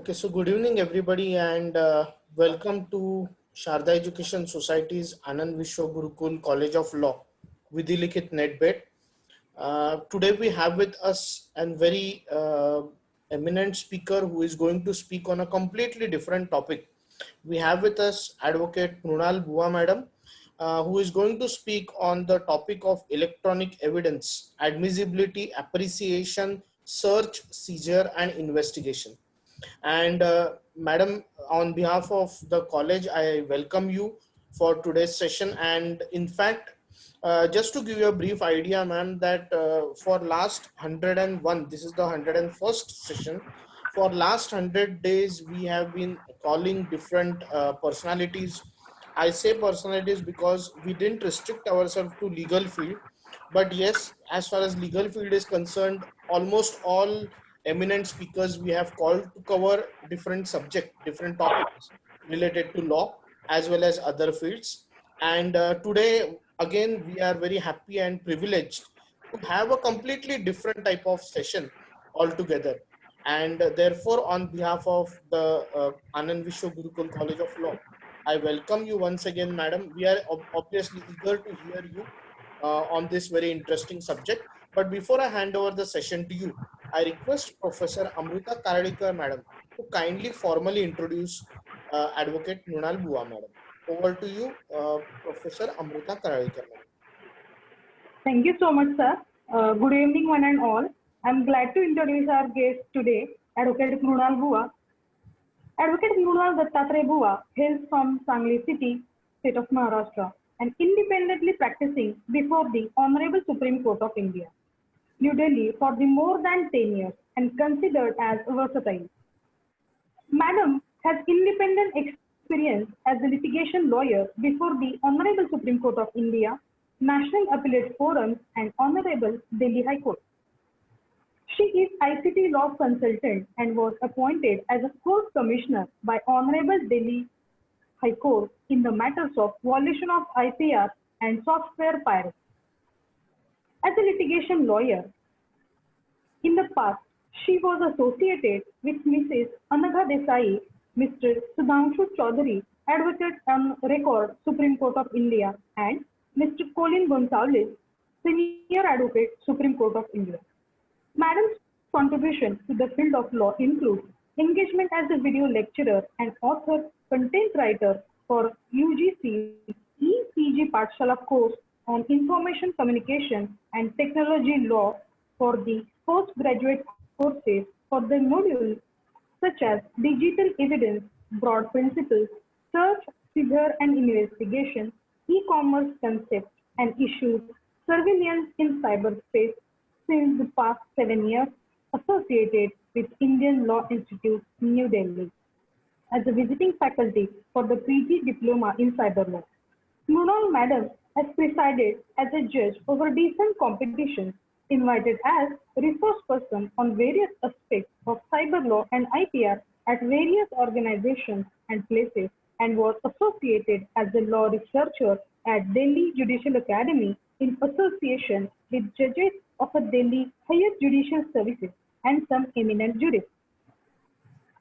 Okay, so good evening, everybody, and welcome to Sharda Education Society's Anand Vishwa Gurukul College of Law, Vidhilikit NetBet. Today, we have with us a very eminent speaker who is going to speak on a completely different topic. We have with us Advocate Mrunal Bua Madam, who is going to speak on the topic of electronic evidence, admissibility, appreciation, search, seizure, and investigation. And Madam, on behalf of the college, I welcome you for today's session. And in fact, just to give you a brief idea, ma'am, that for last 101, this is the 101st session. For last 100 days, we have been calling different personalities. I say personalities because we didn't restrict ourselves to legal field, but yes, as far as legal field is concerned, almost all eminent speakers we have called to cover different subject, different topics related to law as well as other fields. And today again we are very happy and privileged to have a completely different type of session altogether. And therefore, on behalf of the Anand Vishwa Gurukul College of Law, I welcome you once again, madam. We are obviously eager to hear you on this very interesting subject. But before I hand over the session to you, I request Professor Amruta Karalikar, madam, to kindly formally introduce Advocate Mrunal Bua, madam. Over to you, Professor Amruta Karalikar, madam. Thank you so much, sir. Good evening, one and all. I'm glad to introduce our guest today, Advocate Mrunal Bua. Advocate Mrunal Dattatreya Bua hails from Sangli City, state of Maharashtra, and independently practicing before the Honorable Supreme Court of India, New Delhi, for the more than 10 years and considered as versatile. Madam has independent experience as a litigation lawyer before the Honorable Supreme Court of India, National Appellate Forums, and Honorable Delhi High Court. She is ICT law consultant and was appointed as a court commissioner by Honorable Delhi High Court in the matters of violation of IPR and software piracy. As a litigation lawyer, in the past, she was associated with Mrs. Anagha Desai, Mr. Sudhanshu Chaudhary, Advocate on Record, Supreme Court of India, and Mr. Colin Gonsalves, Senior Advocate, Supreme Court of India. Madam's contribution to the field of law includes engagement as a video lecturer and author, content writer for UGC ECG Pathshala course on Information Communication and Technology Law for the postgraduate courses for the modules such as Digital Evidence, Broad Principles, Search, Seizure and Investigation, E-commerce Concepts and Issues, Surveillance in Cyberspace, since the past 7 years, associated with Indian Law Institute, New Delhi, as a visiting faculty for the PG Diploma in Cyber Law. Mrunal Madam has presided as a judge over decent competitions, invited as resource person on various aspects of cyber law and IPR at various organizations and places, and was associated as a law researcher at Delhi Judicial Academy in association with judges of a Delhi Higher Judicial Services and some eminent jurists.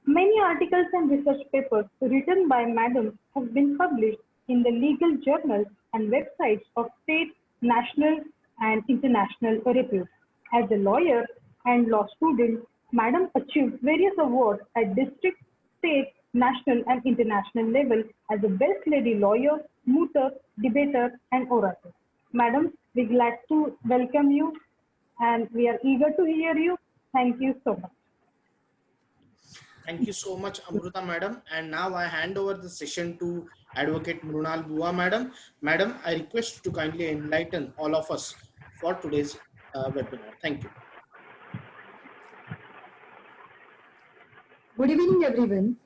Many articles and research papers written by Madam have been published in the legal journals and websites of state, national, and international repute. As a lawyer and law student, Madam achieved various awards at district, state, national, and international level as a best lady lawyer, mooter, debater, and orator. Madam, we're glad to welcome you and we are eager to hear you. Thank you so much. Thank you so much, Amruta madam. And now I hand over the session to Advocate Mrunal Bua madam. Madam, I request you to kindly enlighten all of us for today's webinar. Thank you. Good evening, everyone.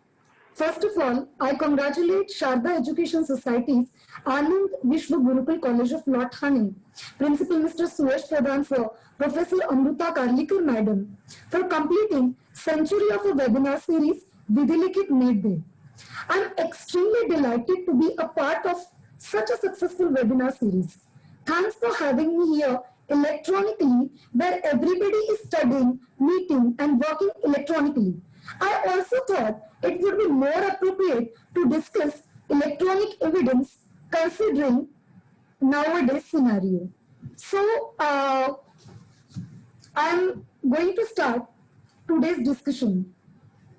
First of all, I congratulate Sharda Education Society's Anand Vishwa Gurukul College of Law, Thane, Principal Mr. Suresh Pradhan Sir, Professor Amruta Karlikar Madam, for completing century of a webinar series, Vidhilikit NetBet. I am extremely delighted to be a part of such a successful webinar series. Thanks for having me here electronically, where everybody is studying, meeting, and working electronically. I also thought it would be more appropriate to discuss electronic evidence considering nowadays scenario. So, I'm going to start today's discussion.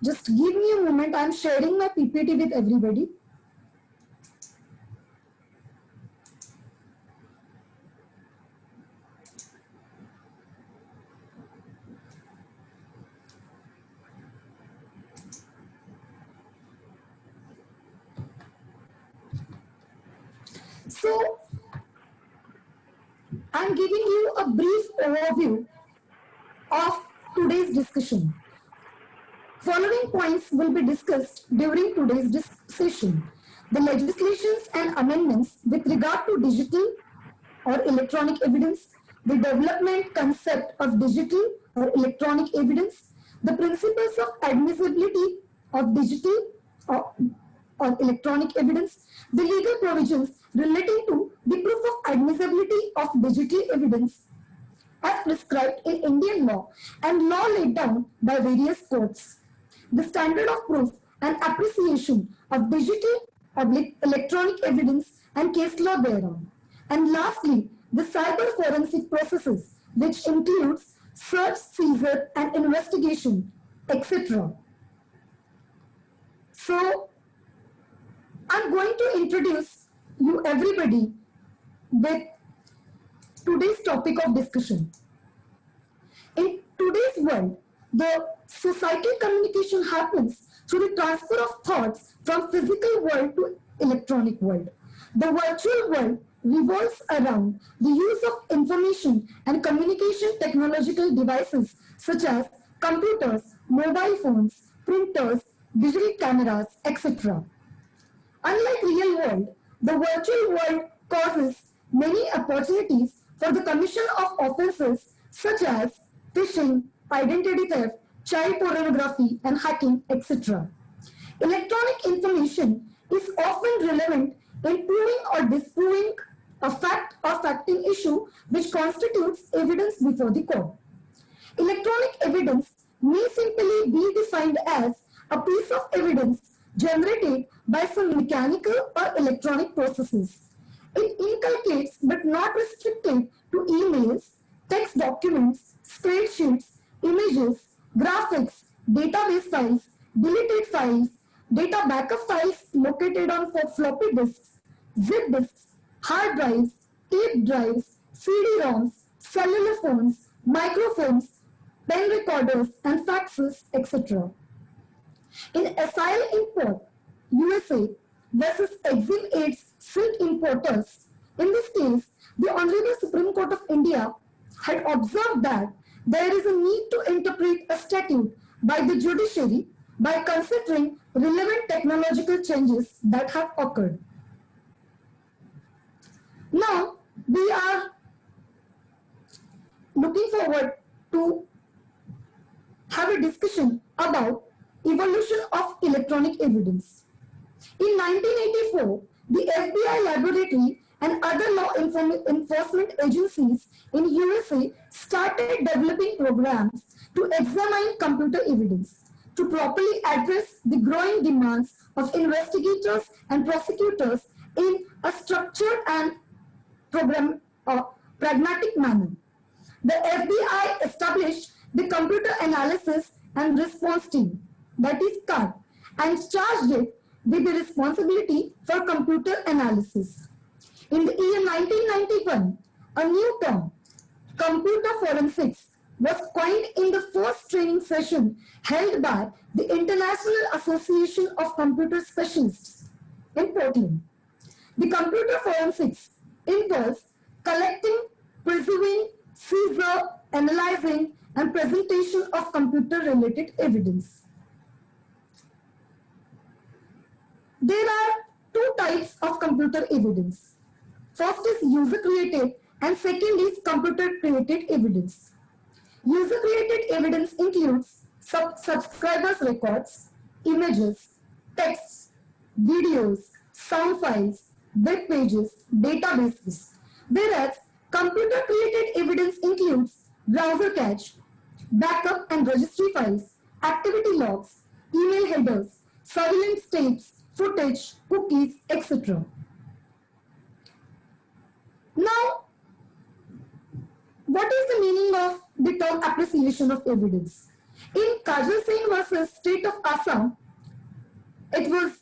Just give me a moment. I'm sharing my PPT with everybody. So, I'm giving you a brief overview of today's discussion. Following points will be discussed during today's session. The legislations and amendments with regard to digital or electronic evidence, the development concept of digital or electronic evidence, the principles of admissibility of digital or electronic evidence, the legal provisions relating to the proof of admissibility of digital evidence as prescribed in Indian law and law laid down by various courts, the standard of proof and appreciation of digital electronic evidence and case law thereon. And lastly, the cyber forensic processes, which includes search, seizure, and investigation, etc. So, I'm going to introduce you everybody with today's topic of discussion. In today's world, the societal communication happens through the transfer of thoughts from physical world to electronic world. The virtual world revolves around the use of information and communication technological devices such as computers, mobile phones, printers, digital cameras, etc. Unlike real world, the virtual world causes many opportunities for the commission of offenses such as phishing, identity theft, child pornography, and hacking, etc. Electronic information is often relevant in proving or disproving a fact or facting issue which constitutes evidence before the court. Electronic evidence may simply be defined as a piece of evidence generated by some mechanical or electronic processes. It inculcates but not restricted to emails, text documents, spreadsheets, images, graphics, database files, deleted files, data backup files located on floppy disks, zip disks, hard drives, tape drives, CD-ROMs, cellular phones, microphones, pen recorders, and faxes, etc. In Asyl Import, USA versus Exim Aid's Silk Importers, in this case, the Honorable Supreme Court of India had observed that there is a need to interpret a statute by the judiciary by considering relevant technological changes that have occurred. Now, we are looking forward to have a discussion about evolution of electronic evidence. In 1984, the FBI laboratory and other law enforcement agencies in USA started developing programs to examine computer evidence to properly address the growing demands of investigators and prosecutors in a structured and pragmatic manner. The FBI established the Computer Analysis and Response Team, that is CART, and charged it with the responsibility for computer analysis. In the year 1991, a new term, computer forensics, was coined in the first training session held by the International Association of Computer Specialists in Portland. The computer forensics involves collecting, preserving, seizure, analyzing, and presentation of computer-related evidence. There are two types of computer evidence. First is user-created and second is computer-created evidence. User-created evidence includes subscribers' records, images, texts, videos, sound files, web pages, databases, whereas computer-created evidence includes browser cache, backup and registry files, activity logs, email headers, surveillance tapes, footage, cookies, etc. Now, what is the meaning of the term appreciation of evidence? In Kajal Singh versus State of Assam, it was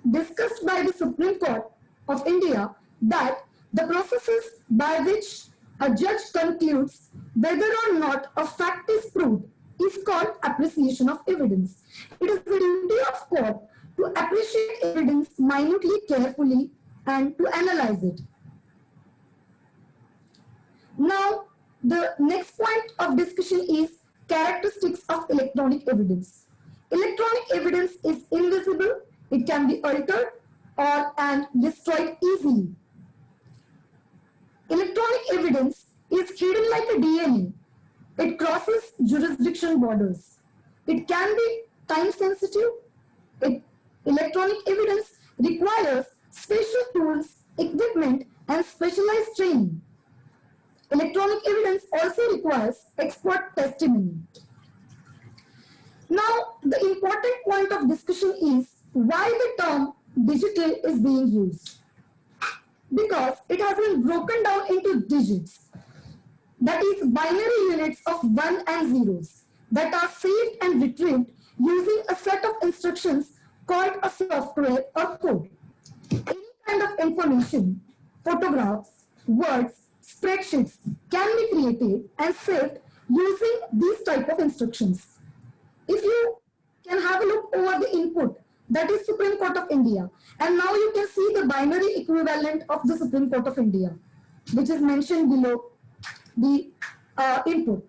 discussed by the Supreme Court of India that the processes by which a judge concludes whether or not a fact is proved is called appreciation of evidence. It is the duty of court to appreciate evidence minutely, carefully, and to analyze it. Now, the next point of discussion is characteristics of electronic evidence. Electronic evidence is invisible, it can be altered or and destroyed easily. Electronic evidence is hidden like a DNA. It crosses jurisdiction borders. It can be time sensitive. Electronic evidence requires special tools, equipment, and specialized training. Electronic evidence also requires expert testimony. Now, the important point of discussion is why the term digital is being used. Because it has been broken down into digits, that is binary units of 1 and zeros that are saved and retrieved using a set of instructions called a software or code. Any kind of information, photographs, words, spreadsheets can be created and saved using these type of instructions. If you can have a look over the input, that is Supreme Court of India, and now you can see the binary equivalent of the Supreme Court of India, which is mentioned below the input.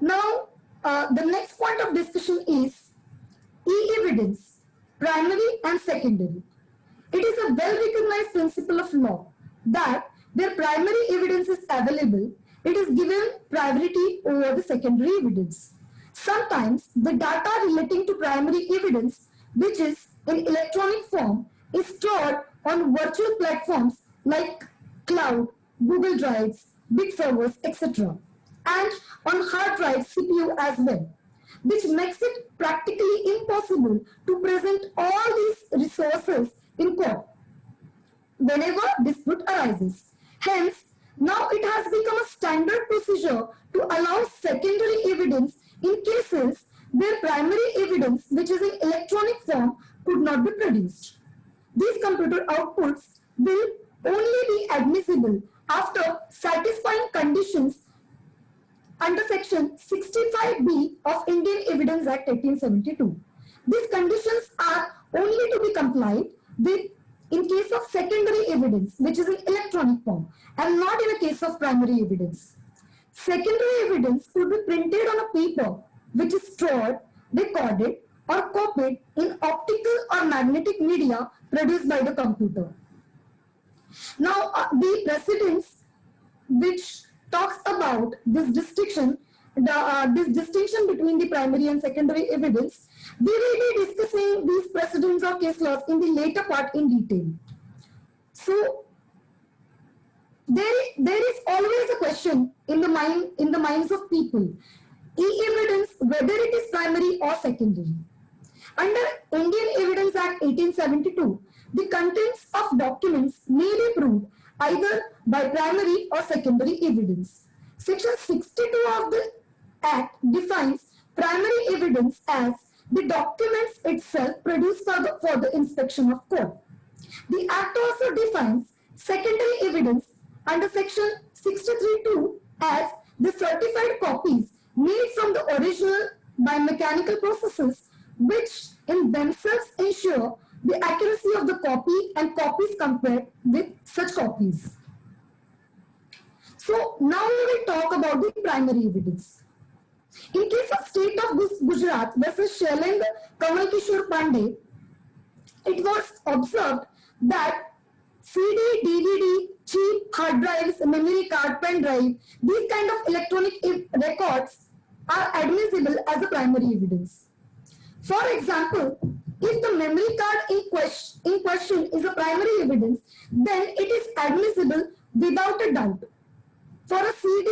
Now, the next point of discussion is e-evidence, primary and secondary. It is a well-recognized principle of law that where primary evidence is available, it is given priority over the secondary evidence. Sometimes the data relating to primary evidence, which is in electronic form, is stored on virtual platforms like cloud, Google Drives, big servers, etc. and on hard drive CPU as well, which makes it practically impossible to present all these resources in court whenever dispute arises. Hence, now it has become a standard procedure to allow secondary evidence in cases where primary evidence, which is in electronic form, could not be produced. These computer outputs will only be admissible after satisfying conditions under Section 65B of Indian Evidence Act 1872. These conditions are only to be complied with in case of secondary evidence, which is in electronic form, and not in a case of primary evidence. Secondary evidence could be printed on a paper, which is stored, recorded, or copied in optical or magnetic media produced by the computer. Now, the precedents which talks about this distinction, this distinction between the primary and secondary evidence, we will be discussing these precedents or case laws in the later part in detail. So, there is always a question in the minds of people, e-evidence, whether it is primary or secondary. Under Indian Evidence Act 1872, the contents of documents may be proved either by primary or secondary evidence. Section 62 of the Act defines primary evidence as the documents itself produced for the inspection of court. The Act also defines secondary evidence under Section 63(2) as the certified copies made from the original by mechanical processes which in themselves ensure the accuracy of the copy and copies compared with such copies. So now we will talk about the primary evidence. In case of state of Gujarat versus Shailendra Kamal Kishore Pandey, it was observed that CD, DVD, chip, hard drives, memory card, pen drive, these kind of electronic records are admissible as a primary evidence. For example, if the memory card in question is a primary evidence, then it is admissible without a doubt. For a CD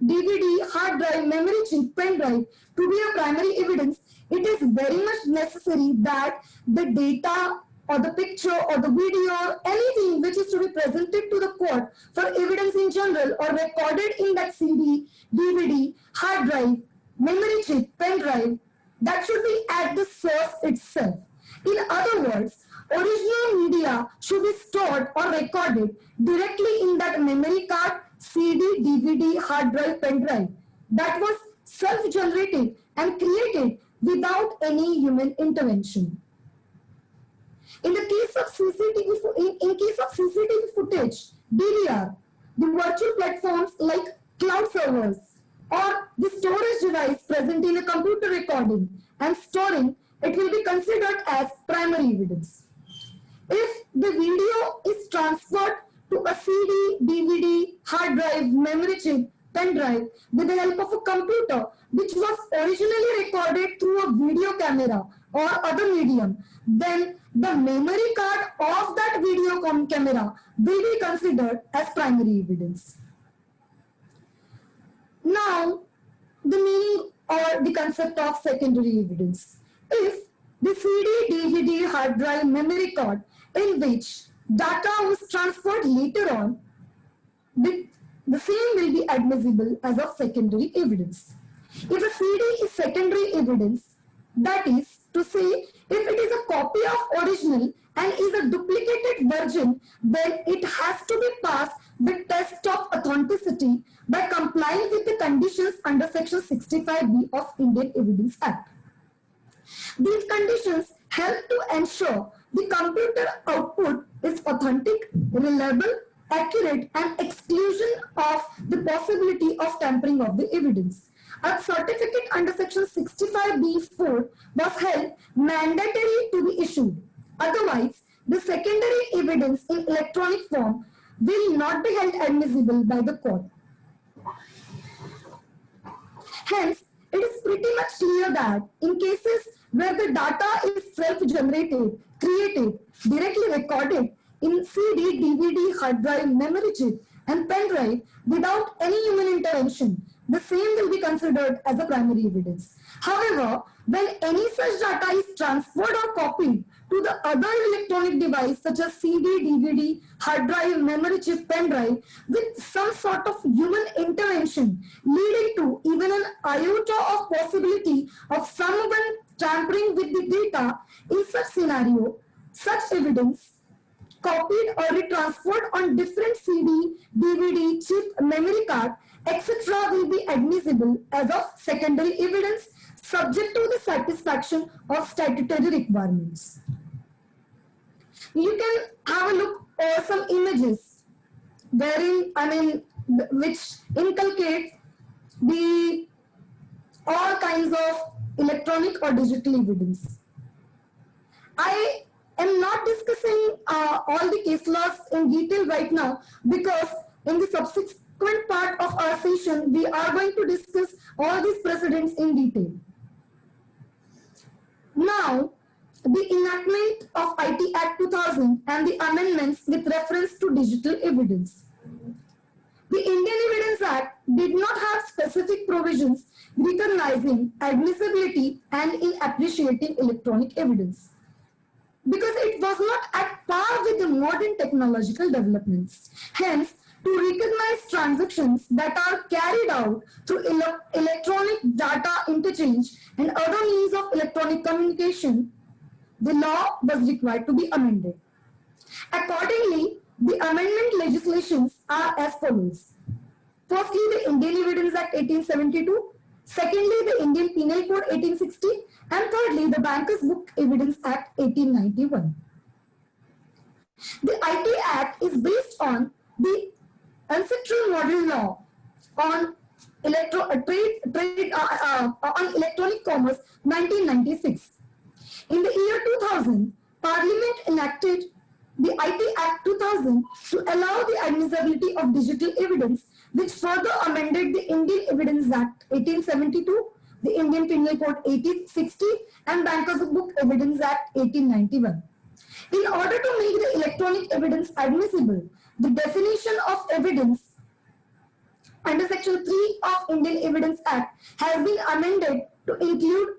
DVD, hard drive, memory chip, pen drive to be a primary evidence, it is very much necessary that the data or the picture or the video or anything which is to be presented to the court for evidence in general or recorded in that CD, DVD, hard drive, memory chip, pen drive, that should be at the source itself. In other words, original media should be stored or recorded directly in that memory card, CD, DVD, hard drive, pen drive that was self-generated and created without any human intervention. In the case of CCTV footage, DVR, the virtual platforms like cloud servers or the storage device present in a computer recording and storing, it will be considered as primary evidence. If the video is transferred to a CD, DVD, hard drive, memory chip, pen drive with the help of a computer which was originally recorded through a video camera or other medium, then the memory card of that video camera will be considered as primary evidence. Now, the meaning or the concept of secondary evidence. If the CD, DVD, hard drive, memory card in which data was transferred later on, the same will be admissible as of secondary evidence. If a CD is secondary evidence, that is to say, if it is a copy of original and is a duplicated version, then it has to be passed the test of authenticity by complying with the conditions under Section 65B of Indian Evidence Act. These conditions help to ensure the computer output is authentic, reliable, accurate, and exclusion of the possibility of tampering of the evidence. A certificate under Section 65B(4) was held mandatory to be issued. Otherwise, the secondary evidence in electronic form will not be held admissible by the court. Hence, it is pretty much clear that in cases where the data is self-generated, created, directly recorded in CD, DVD, hard drive, memory chip, and pen drive without any human intervention, the same will be considered as a primary evidence. However, when any such data is transferred or copied to the other electronic device such as CD, DVD, hard drive, memory chip, pen drive with some sort of human intervention leading to even an iota of possibility of someone tampering with the data, in such scenario, such evidence copied or retransferred on different CD, DVD, chip, memory card, etc. will be admissible as of secondary evidence subject to the satisfaction of statutory requirements. You can have a look at some images which inculcate the all kinds of electronic or digital evidence. I am not discussing all the case laws in detail right now because in the subsequent part of our session, we are going to discuss all these precedents in detail. Now, the enactment of IT Act 2000 and the amendments with reference to digital evidence. The Indian Evidence Act did not have specific provisions recognizing admissibility and in appreciating electronic evidence, because it was not at par with the modern technological developments. Hence, to recognize transactions that are carried out through electronic data interchange and other means of electronic communication, the law was required to be amended. Accordingly, the amendment legislations are as follows. Firstly, the Indian Evidence Act 1872. Secondly, the Indian Penal Code 1860. And thirdly, the Bankers Book Evidence Act 1891. The IT Act is based on the ancestral model law on electronic commerce 1996. In the year 2000, Parliament enacted the IT Act 2000 to allow the admissibility of digital evidence, which further amended the Indian Evidence Act 1872, the Indian Penal Code 1860, and Bankers Book Evidence Act 1891. In order to make the electronic evidence admissible, the definition of evidence under Section 3 of Indian Evidence Act has been amended to include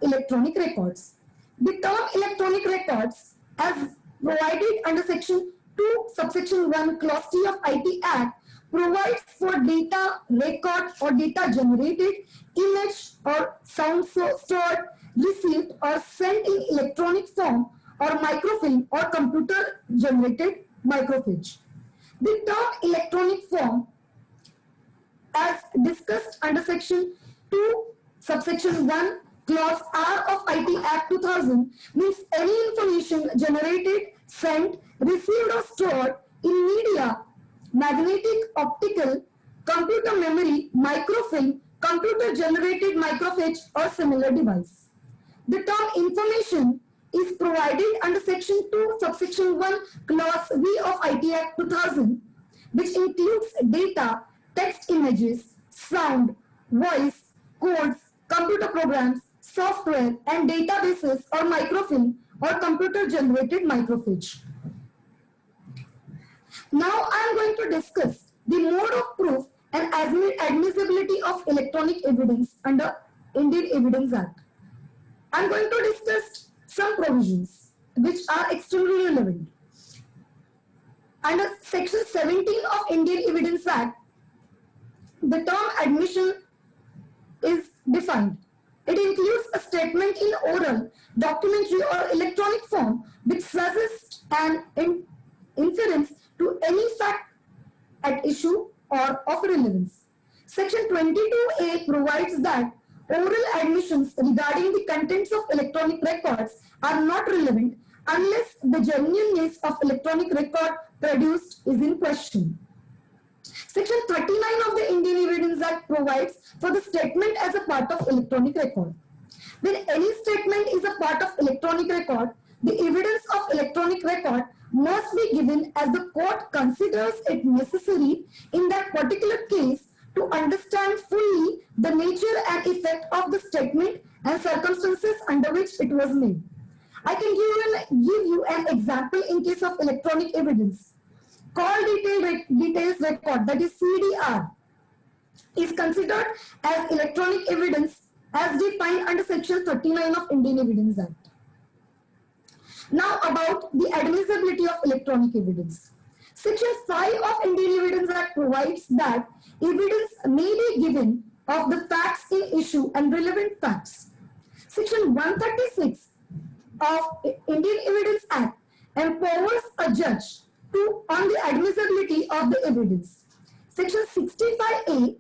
electronic records. The term electronic records, as provided under Section 2, subsection 1, clause T of IT Act, provides for data record or data generated, image or sound stored, received or sent in electronic form or microfilm or computer generated microfiche. The term electronic form, as discussed under Section 2, subsection 1, clause R of IT Act 2000, means any information generated, sent, received or stored in media, magnetic, optical, computer memory, microfilm, computer generated microfiche or similar device. The term information is provided under Section 2, subsection 1, clause V of IT Act 2000, which includes data, text images, sound, voice, codes, computer programs, software, and databases or microfilm or computer generated microfiche. Now I am going to discuss the mode of proof and admissibility of electronic evidence under Indian Evidence Act. I am going to discuss some provisions which are extremely relevant. Under Section 17 of Indian Evidence Act, the term admission is defined. It includes a statement in oral, documentary or electronic form which suggests an inference to any fact at issue or of relevance. Section 22A provides that oral admissions regarding the contents of electronic records are not relevant unless the genuineness of electronic record produced is in question. Section 39 of the Indian Evidence Act provides for the statement as a part of electronic record. When any statement is a part of electronic record, the evidence of electronic record must be given as the court considers it necessary in that particular case to understand fully the nature and effect of the statement and circumstances under which it was made. I can give you an example in case of electronic evidence. Call details record, that is CDR, is considered as electronic evidence as defined under Section 39 of Indian Evidence Act. Now about the admissibility of electronic evidence. Section 5 of Indian Evidence Act provides that evidence may be given of the facts in issue and relevant facts. Section 136 of Indian Evidence Act empowers a judge on the admissibility of the evidence. Section 65A,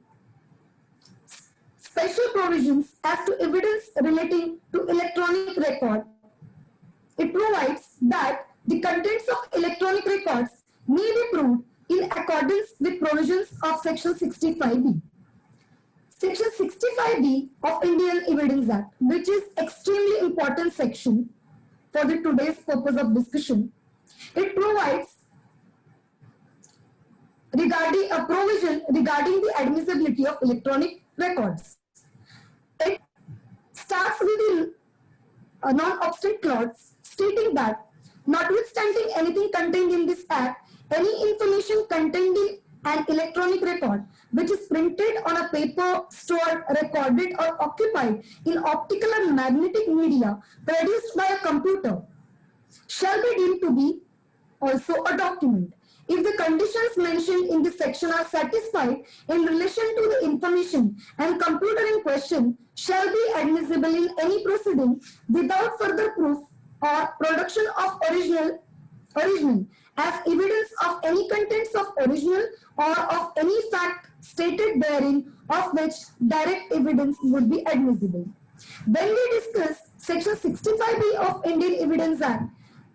special provisions as to evidence relating to electronic record. It provides that the contents of electronic records may be proved in accordance with provisions of Section 65B. Section 65B of Indian Evidence Act, which is extremely important section for the today's purpose of discussion, it provides regarding a provision regarding the admissibility of electronic records. It starts with a non-obstant clause stating that notwithstanding anything contained in this act, any information contained in an electronic record which is printed on a paper, stored, recorded or occupied in optical and magnetic media produced by a computer shall be deemed to be also a document if the conditions mentioned in this section are satisfied in relation to the information and computer in question shall be admissible in any proceeding without further proof or production of original as evidence of any contents of original or of any fact stated therein of which direct evidence would be admissible. When we discuss Section 65B of Indian Evidence Act,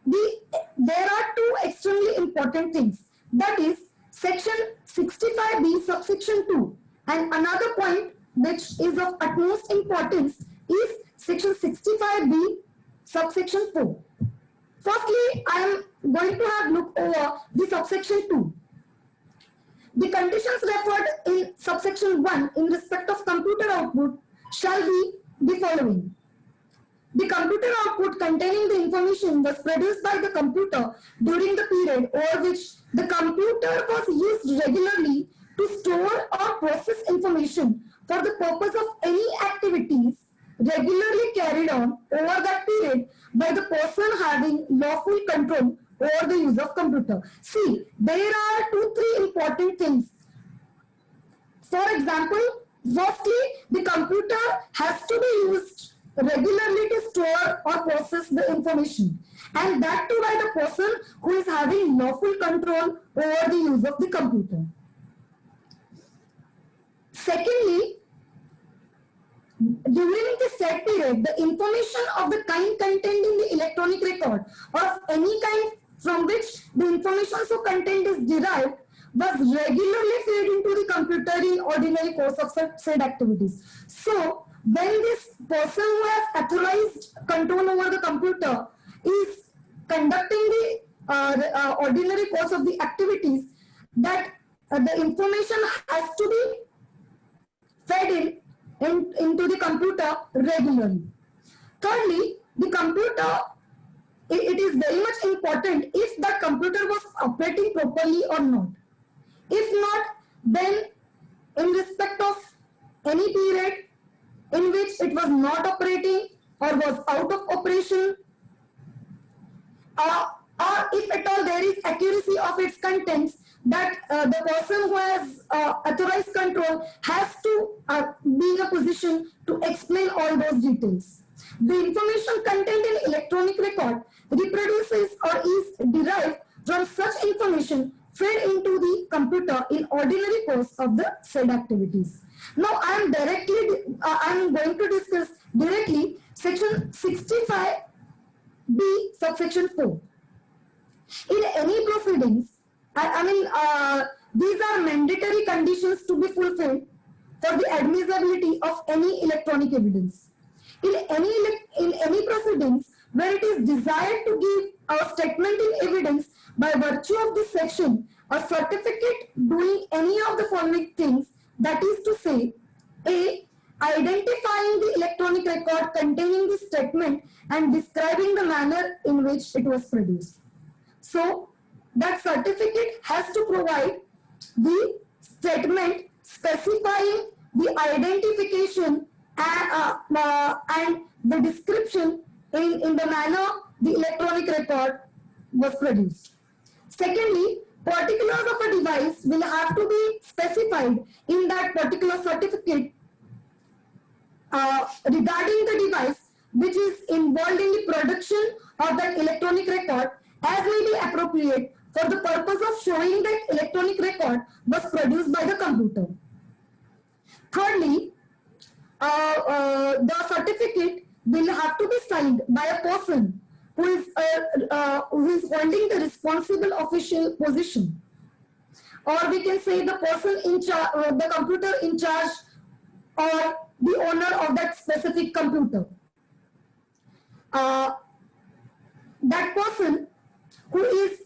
there are two extremely important things. That is Section 65B subsection 2, and another point which is of utmost importance is Section 65B subsection 4. Firstly, I am going to have look over the subsection 2. The conditions referred in subsection 1 in respect of computer output shall be the following. The computer output containing the information was produced by the computer during the period over which the computer was used regularly to store or process information for the purpose of any activities regularly carried on over that period by the person having lawful control over the use of computer. See, there are 2-3 important things. For example, firstly, the computer has to be used regularly to store or process the information, and that too by the person who is having lawful control over the use of the computer. Secondly, during the said period, the information of the kind contained in the electronic record or of any kind from which the information so contained is derived was regularly fed into the computer in ordinary course of said activities. So, when this person who has authorized control over the computer is conducting the ordinary course of the activities, that the information has to be fed into the computer regularly. Thirdly, the computer, it is very much important if the computer was operating properly or not. If not, then in respect of any period in which it was not operating or was out of operation, or if at all there is accuracy of its contents, that the person who has authorized control has to be in a position to explain all those details. The information contained in electronic record reproduces or is derived from such information fed into the computer in ordinary course of the said activities. Now I am going to discuss directly section 65B subsection 4. In any proceedings, these are mandatory conditions to be fulfilled for the admissibility of any electronic evidence. In any proceedings where it is desired to give a statement in evidence by virtue of this section, a certificate doing any of the following things, that is to say, A. Identifying the electronic record containing the statement and describing the manner in which it was produced. So, that certificate has to provide the statement specifying the identification and the description in the manner the electronic record was produced. Secondly, particulars of a device will have to be specified in that particular certificate regarding the device which is involved in the production of that electronic record, as may be appropriate for the purpose of showing that electronic record was produced by the computer. Thirdly, the certificate will have to be signed by a person who is holding the responsible official position, or we can say the person in charge, the computer in charge, or the owner of that specific computer. That person who is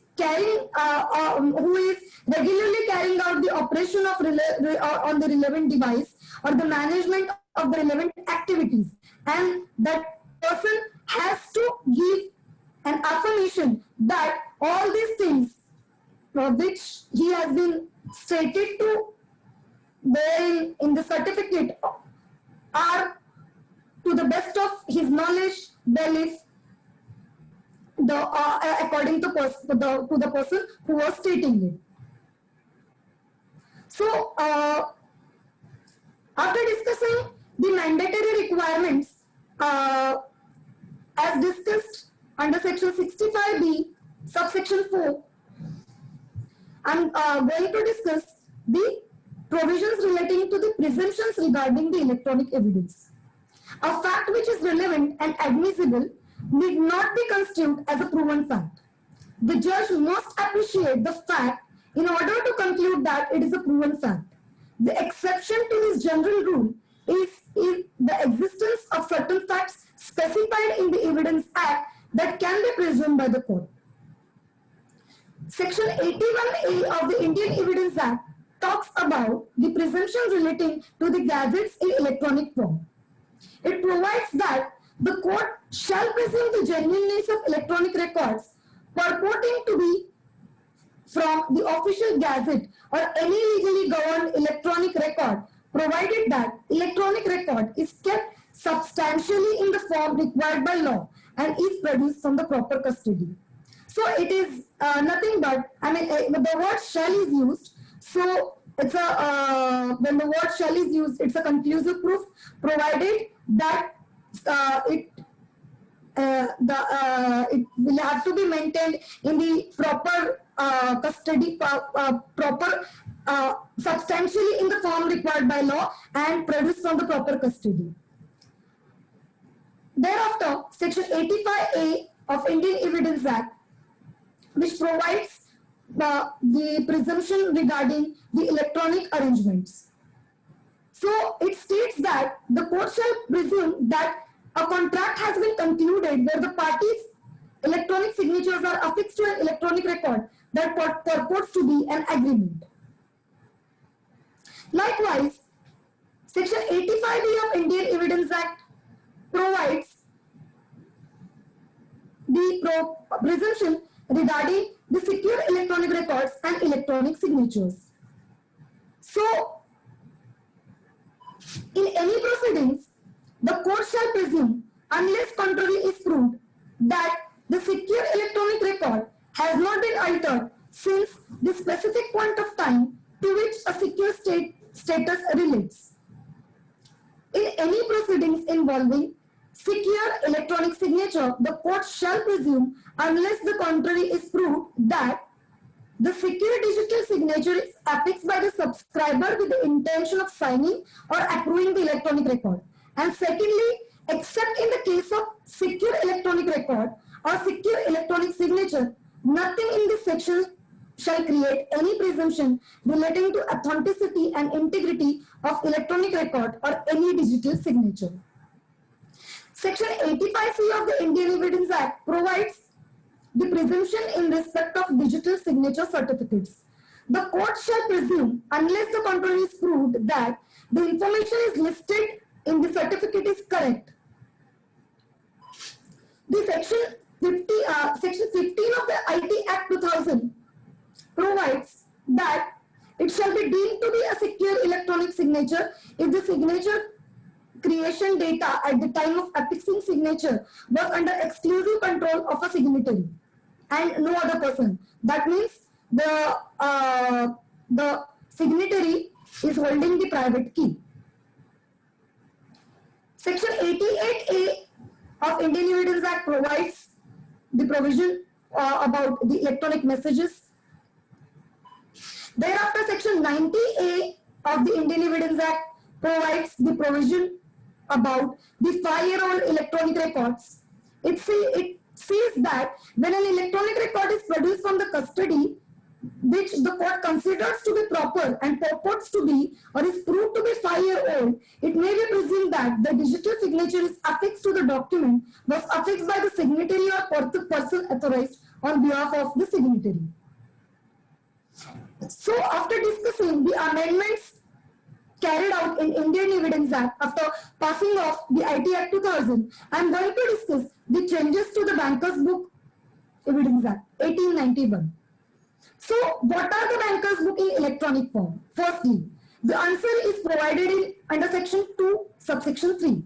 regularly carrying out the operation of on the relevant device or the management of the relevant activities, and that person has to give an affirmation that all these things which he has been stated to bear in the certificate are to the best of his knowledge, belief, according to the person who was stating it. So, after discussing the mandatory requirements as discussed under section 65B, subsection 4, I'm going to discuss the provisions relating to the presumptions regarding the electronic evidence. A fact which is relevant and admissible need not be construed as a proven fact. The judge must appreciate the fact in order to conclude that it is a proven fact. The exception to this general rule is the existence of certain facts specified in the Evidence Act that can be presumed by the court. Section 81A of the Indian Evidence Act talks about the presumptions relating to the gadgets in electronic form. It provides that the court shall presume the genuineness of electronic records purporting to be from the official gazette or any legally governed electronic record, provided that electronic record is kept substantially in the form required by law and is produced from the proper custody. So it is nothing but, the word shall is used. So it's when the word shall is used, it's a conclusive proof, provided that it will have to be maintained in the proper custody, proper substantially in the form required by law and produced from the proper custody. Thereafter, Section 85A of Indian Evidence Act, which provides the presumption regarding the electronic arrangements. So it states that the court shall presume that a contract has been concluded where the parties' electronic signatures are affixed to an electronic record that purports to be an agreement. Likewise, Section 85B of Indian Evidence Act provides the presumption regarding the secure electronic records and electronic signatures. So, in any proceedings, the court shall presume, unless contrary is proved, that the secure electronic record has not been altered since the specific point of time to which a secure status relates. In any proceedings involving secure electronic signature, the court shall presume, unless the contrary is proved, that the secure digital signature is affixed by the subscriber with the intention of signing or approving the electronic record. And secondly, except in the case of secure electronic record or secure electronic signature, nothing in this section shall create any presumption relating to authenticity and integrity of electronic record or any digital signature. Section 85C of the Indian Evidence Act provides the presumption in respect of digital signature certificates. The court shall presume, unless the contrary is proved, that the information is listed in the certificate is correct. The Section 15 of the IT Act 2000 provides that it shall be deemed to be a secure electronic signature if the signature creation data at the time of affixing signature was under exclusive control of a signatory and no other person. That means the signatory is holding the private key. Section 88A of Indian Evidence Act provides the provision about the electronic messages. Thereafter, Section 90A of the Indian Evidence Act provides the provision about the 5-year-old electronic records. It says that when an electronic record is produced from the custody, which the court considers to be proper and purports to be or is proved to be 5-year-old, it may be presumed that the digital signature is affixed to the document was affixed by the signatory or person authorized on behalf of the signatory. So after discussing the amendments carried out in Indian Evidence Act after passing off the IT Act 2000, I am going to discuss the changes to the Bankers Book Evidence Act 1891. So what are the Bankers Book in electronic form? Firstly, the answer is provided in under Section 2, subsection 3,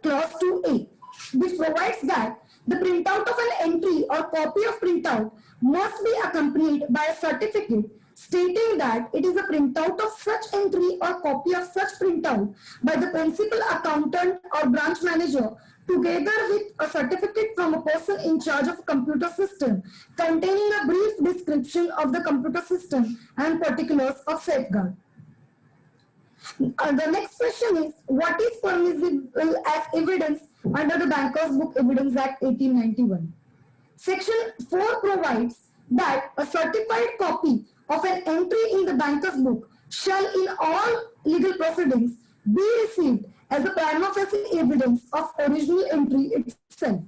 clause 2A, which provides that the printout of an entry or copy of printout must be accompanied by a certificate stating that it is a printout of such entry or copy of such printout by the principal accountant or branch manager, together with a certificate from a person in charge of a computer system containing a brief description of the computer system and particulars of safeguard. The next question is, what is permissible as evidence under the Bankers Book Evidence Act 1891? Section 4 provides that a certified copy of an entry in the Bankers Book shall in all legal proceedings be received as a prima facie evidence of original entry itself.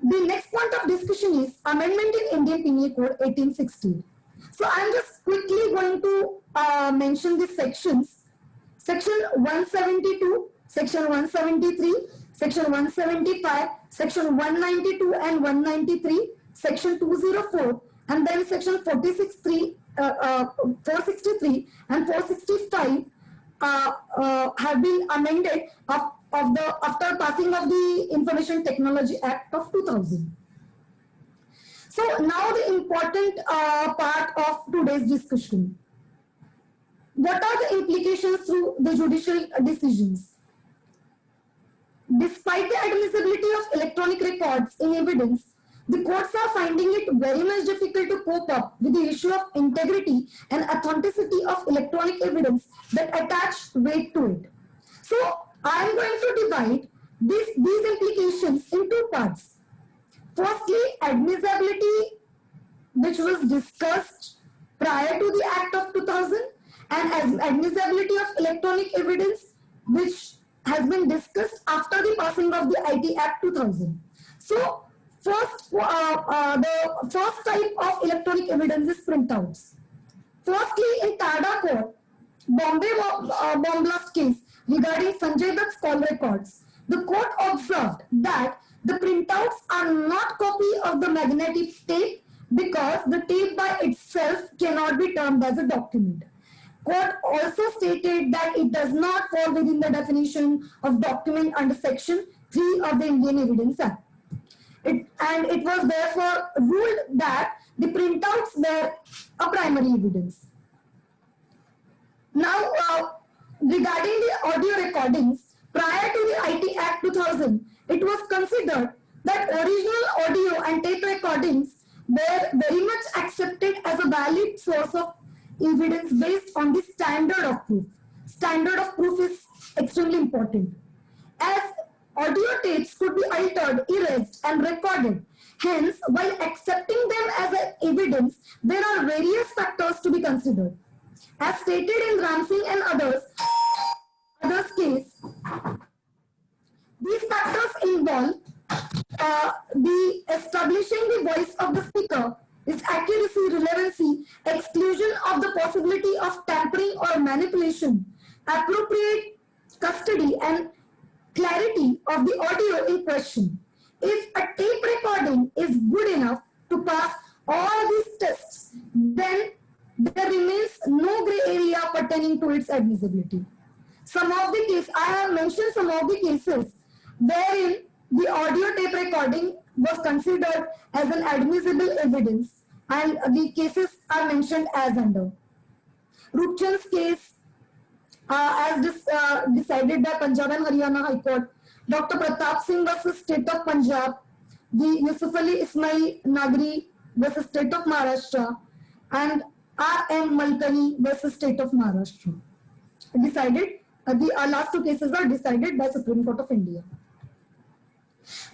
The next point of discussion is amendment in Indian Penal Code 1860. So I am just quickly going to mention the sections. Section 172, Section 173, Section 175, Section 192 and 193, Section 204, and then Section 463 and 465 have been amended after passing of the Information Technology Act of 2000. So now the important part of today's discussion. What are the implications through the judicial decisions? Despite the admissibility of electronic records in evidence, the courts are finding it very much difficult to cope up with the issue of integrity and authenticity of electronic evidence that attach weight to it. So I am going to divide these implications in two parts. Firstly, admissibility, which was discussed prior to the Act of 2000, and as admissibility of electronic evidence, which has been discussed after the passing of the IT Act 2000. So, the first type of electronic evidence is printouts. Firstly, in Tada Court, Bombay bomb blast case regarding Sanjay Dutt's call records, the court observed that the printouts are not copy of the magnetic tape because the tape by itself cannot be termed as a document. Court also stated that it does not fall within the definition of document under Section 3 of the Indian Evidence Act. It was therefore ruled that the printouts were a primary evidence. Now, regarding the audio recordings, prior to the IT Act 2000, it was considered that original audio and tape recordings were very much accepted as a valid source of evidence based on the standard of proof. Standard of proof is extremely important, as audio tapes could be altered, erased, and recorded. Hence, while accepting them as evidence, there are various factors to be considered. As stated in Ramsing and others case, these factors involve the establishing the voice of the speaker, its accuracy, relevancy, exclusion of the possibility of tampering or manipulation, appropriate custody, and clarity of the audio in question. If a tape recording is good enough to pass all these tests, then there remains no gray area pertaining to its admissibility. Some of the cases, I have mentioned some of the cases wherein the audio tape recording was considered as an admissible evidence, and the cases are mentioned as under. Rupchand's case, as decided by Punjab and Haryana High Court, Dr. Pratap Singh versus State of Punjab, the Yusuf Ali Ismail Nagri versus State of Maharashtra, and R.M. Malkani versus State of Maharashtra. Decided, the last two cases are decided by Supreme Court of India.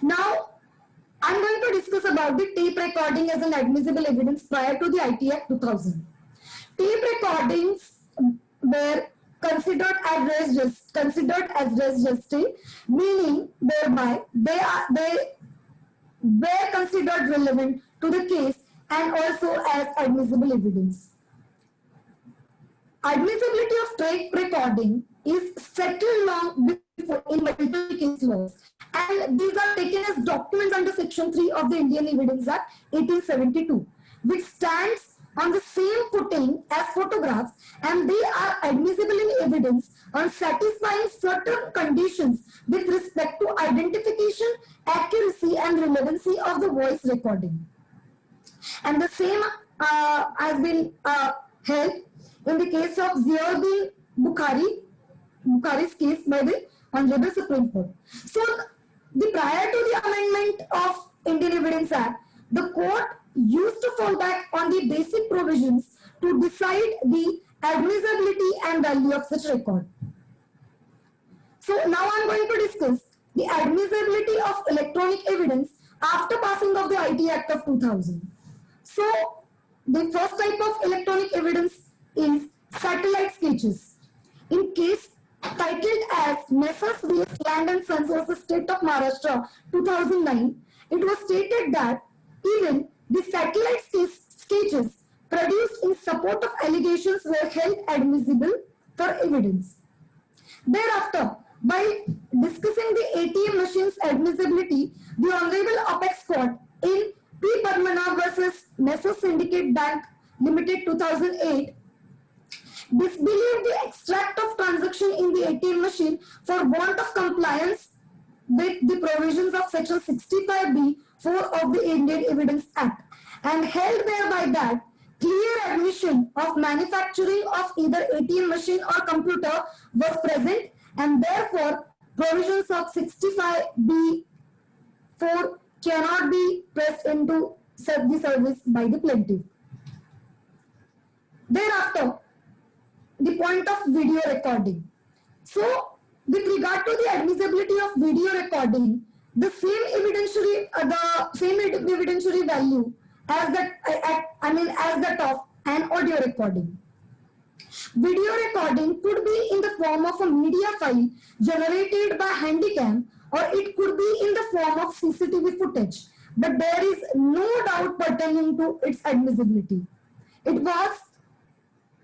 Now, I'm going to discuss about the tape recording as an admissible evidence prior to the IT Act 2000. Tape recordings were considered as res gestae, meaning thereby they were considered relevant to the case and also as admissible evidence. Admissibility of tape recording is settled long before in multiple case laws, and these are taken as documents under Section 3 of the Indian Evidence Act 1872, which stands on the same footing as photographs, and they are admissible in evidence on satisfying certain conditions with respect to identification, accuracy, and relevancy of the voice recording. And the same has been held in the case of Ziauddin Bukhari's case by the Honorable Supreme Court. So, prior to the amendment of Indian Evidence Act, the court used to fall back on the basic provisions to decide the admissibility and value of such record. So now I am going to discuss the admissibility of electronic evidence after passing of the IT Act of 2000. So the first type of electronic evidence is satellite sketches. In case titled as Messrs. V.S. Land and Sons versus State of Maharashtra 2009, it was stated that even the satellite sketches produced in support of allegations were held admissible for evidence. Thereafter, By discussing the ATM machine's admissibility, the Honorable Apex Court in P. Padmanabh versus Meso Syndicate Bank Limited 2008 disbelieved the extract of transaction in the ATM machine for want of compliance with the provisions of Section 65B(4) of the Indian Evidence Act and held thereby that clear admission of manufacturing of either ATM machine or computer was present and therefore provisions of 65B(4) cannot be pressed into the service by the plaintiff. Thereafter, the point of video recording. So, with regard to the admissibility of video recording, the same evidentiary value as that of an audio recording. Video recording could be in the form of a media file generated by Handycam, or it could be in the form of CCTV footage, but there is no doubt pertaining to its admissibility. It was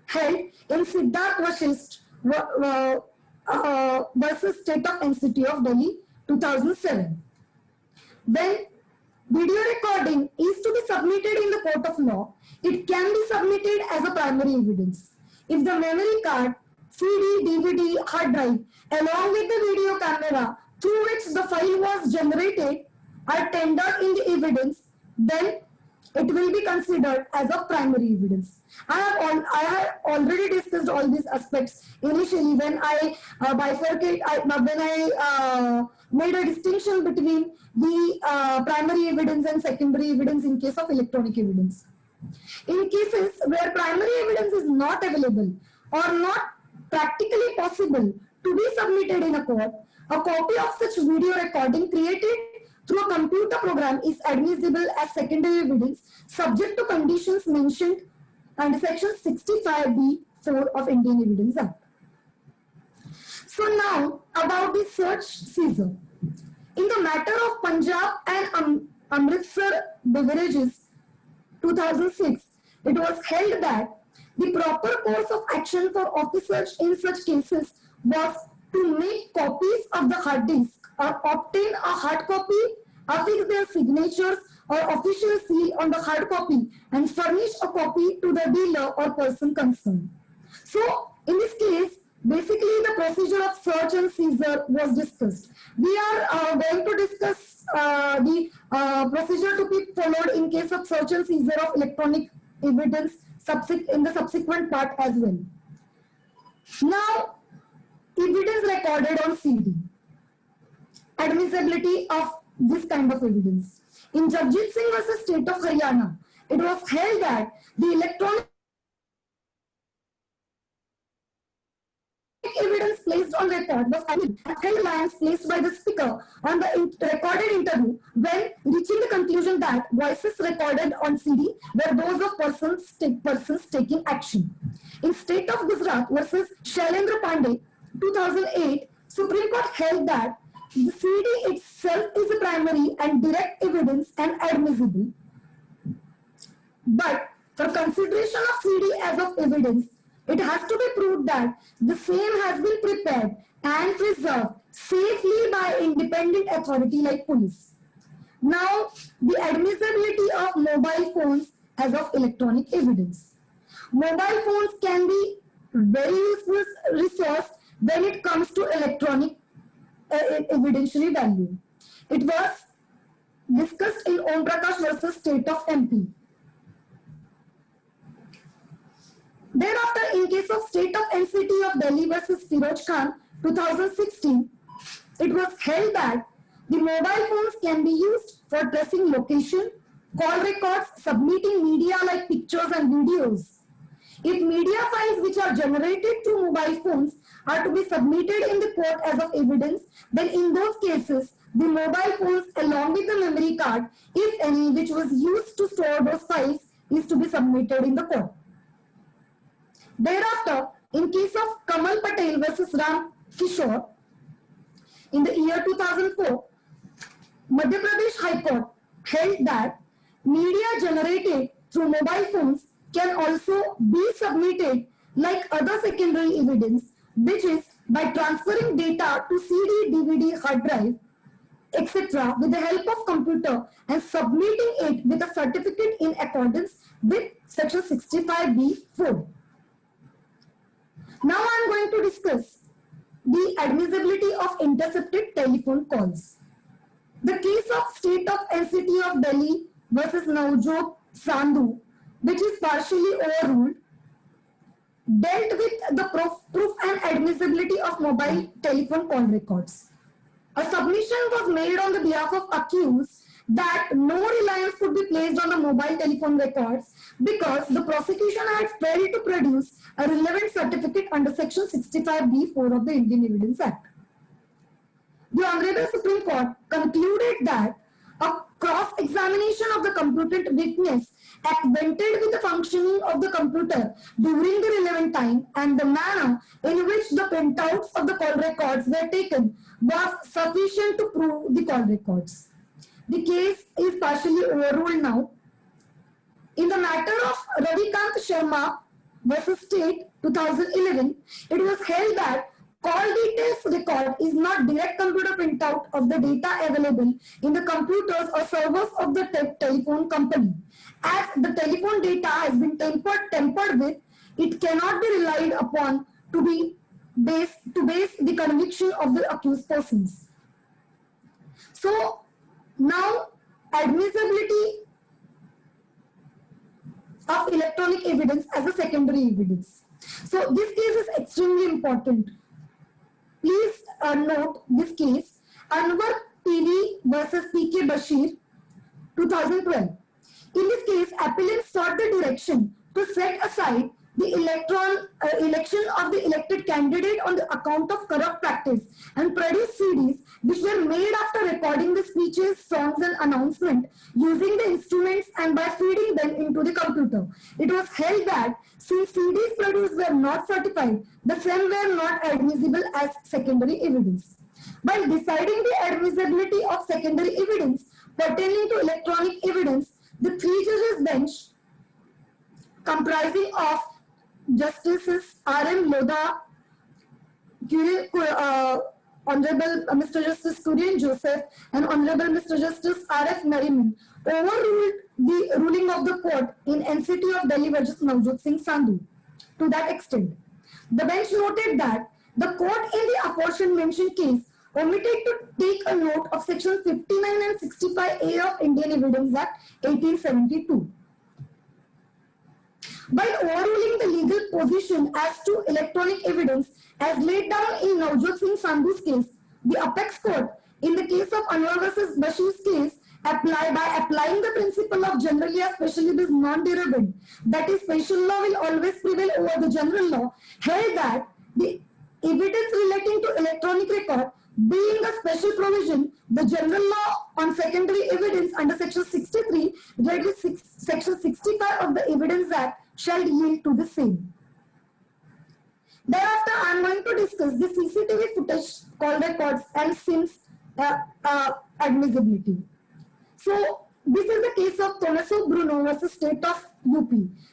held in Siddharth Vashisht versus State of NCT of Delhi 2007. When video recording is to be submitted in the court of law, it can be submitted as a primary evidence. If the memory card, CD, DVD, hard drive, along with the video camera through which the file was generated are tendered in the evidence, then it will be considered as a primary evidence. I have already discussed all these aspects initially when I made a distinction between the primary evidence and secondary evidence in case of electronic evidence. In cases where primary evidence is not available or not practically possible to be submitted in a court, a copy of such video recording created through a computer program is admissible as secondary evidence subject to conditions mentioned under Section 65B(4) of Indian Evidence Act. So now about the search seizure. In the matter of Punjab and Amritsar beverages 2006, it was held that the proper course of action for officers in such cases was to make copies of the hard disk or obtain a hard copy, affix their signatures or official seal on the hard copy and furnish a copy to the dealer or person concerned. So, in this case, basically the procedure of search and seizure was discussed. We are going to discuss the procedure to be followed in case of search and seizure of electronic evidence in the subsequent part as well. Now, evidence recorded on CD. Admissibility of this kind of evidence. In Jagjit Singh versus State of Haryana, it was held that the electronic evidence placed on record was held lines placed by the speaker on the recorded interview when reaching the conclusion that voices recorded on CD were those of persons taking action. In State of Gujarat versus Shailendra Pandey 2008, Supreme Court held that the CD itself is a primary and direct evidence and admissible. But for consideration of CD as of evidence, it has to be proved that the same has been prepared and preserved safely by independent authority like police. Now, the admissibility of mobile phones as of electronic evidence. Mobile phones can be very useful resource when it comes to electronic evidentiary value. It was discussed in Om Prakash versus State of MP. Thereafter, in case of State of NCT of Delhi versus Firoj Khan 2016, it was held that the mobile phones can be used for tracing location, call records, submitting media like pictures and videos. If media files which are generated through mobile phones are to be submitted in the court as of evidence, then in those cases, the mobile phones along with the memory card, if any, which was used to store those files, is to be submitted in the court. Thereafter, in case of Kamal Patel versus Ram Kishore, in the year 2004, Madhya Pradesh High Court held that media generated through mobile phones can also be submitted like other secondary evidence which is by transferring data to CD, DVD, hard drive, etc. with the help of computer and submitting it with a certificate in accordance with section 65B(4). Now I am going to discuss the admissibility of intercepted telephone calls. The case of State of NCT of Delhi versus Navjot Sandhu, which is partially overruled, dealt with the proof and admissibility of mobile telephone call records. A submission was made on the behalf of accused that no reliance could be placed on the mobile telephone records because the prosecution had failed to produce a relevant certificate under section 65B(4) of the Indian Evidence Act. The Honorable Supreme Court concluded that a cross-examination of the computant witness acquainted with the functioning of the computer during the relevant time and the manner in which the printouts of the call records were taken was sufficient to prove the call records. The case is partially overruled now. In the matter of Ravikant Sharma versus State 2011, it was held that call details record is not direct computer printout of the data available in the computers or servers of the telephone company. As the telephone data has been tampered with, it cannot be relied upon to base the conviction of the accused persons. So now admissibility of electronic evidence as a secondary evidence. So this case is extremely important. Please note this case, Anwar PV versus PK Bashir, 2012. In this case, appellants sought the direction to set aside the election of the elected candidate on the account of corrupt practice and produce CDs which were made after recording the speeches, songs and announcement using the instruments and by feeding them into the computer. It was held that since CDs produced were not certified, the same were not admissible as secondary evidence. While deciding the admissibility of secondary evidence pertaining to electronic evidence, the three judges bench comprising of Justices R.M. Lodha, Honorable Mr. Justice Kurian Joseph and Honorable Mr. Justice R.F. Nariman overruled the ruling of the court in NCT of Delhi versus Navjot Singh Sandhu. To that extent, the bench noted that the court in the aforementioned mentioned case omitted to take a note of section 59 and 65A of Indian Evidence Act 1872. By overruling the legal position as to electronic evidence as laid down in Navjot Singh Sandhu's case, the apex court in the case of Anwar versus Bashir's case by applying the principle of generally as specially is non-derogant, that is, special law will always prevail over the general law, held that the evidence relating to electronic record being a special provision, the general law on secondary evidence under section 63 read with section 65 of the Evidence Act shall yield to the same. Thereafter, I am going to discuss the CCTV footage, call records and SIM's admissibility. So, this is the case of Tomaso Bruno versus State of UP.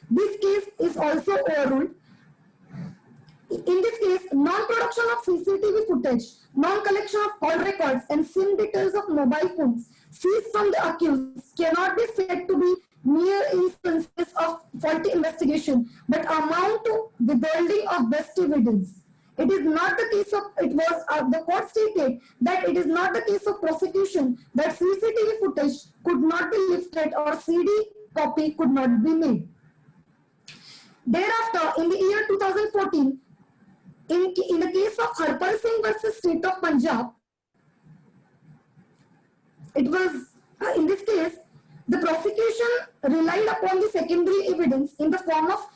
This case is also overruled. In this case, non-production of CCTV footage, non-collection of call records and SIM details of mobile phones seized from the accused cannot be said to be mere instances of faulty investigation, but amount to withholding of best evidence. It is not the case of, the court stated that it is not the case of prosecution that CCTV footage could not be lifted or CD copy could not be made. Thereafter, in the year 2014, in the case of Harpal Singh versus State of Punjab, it was, in this case, the prosecution relied upon the secondary evidence in the form of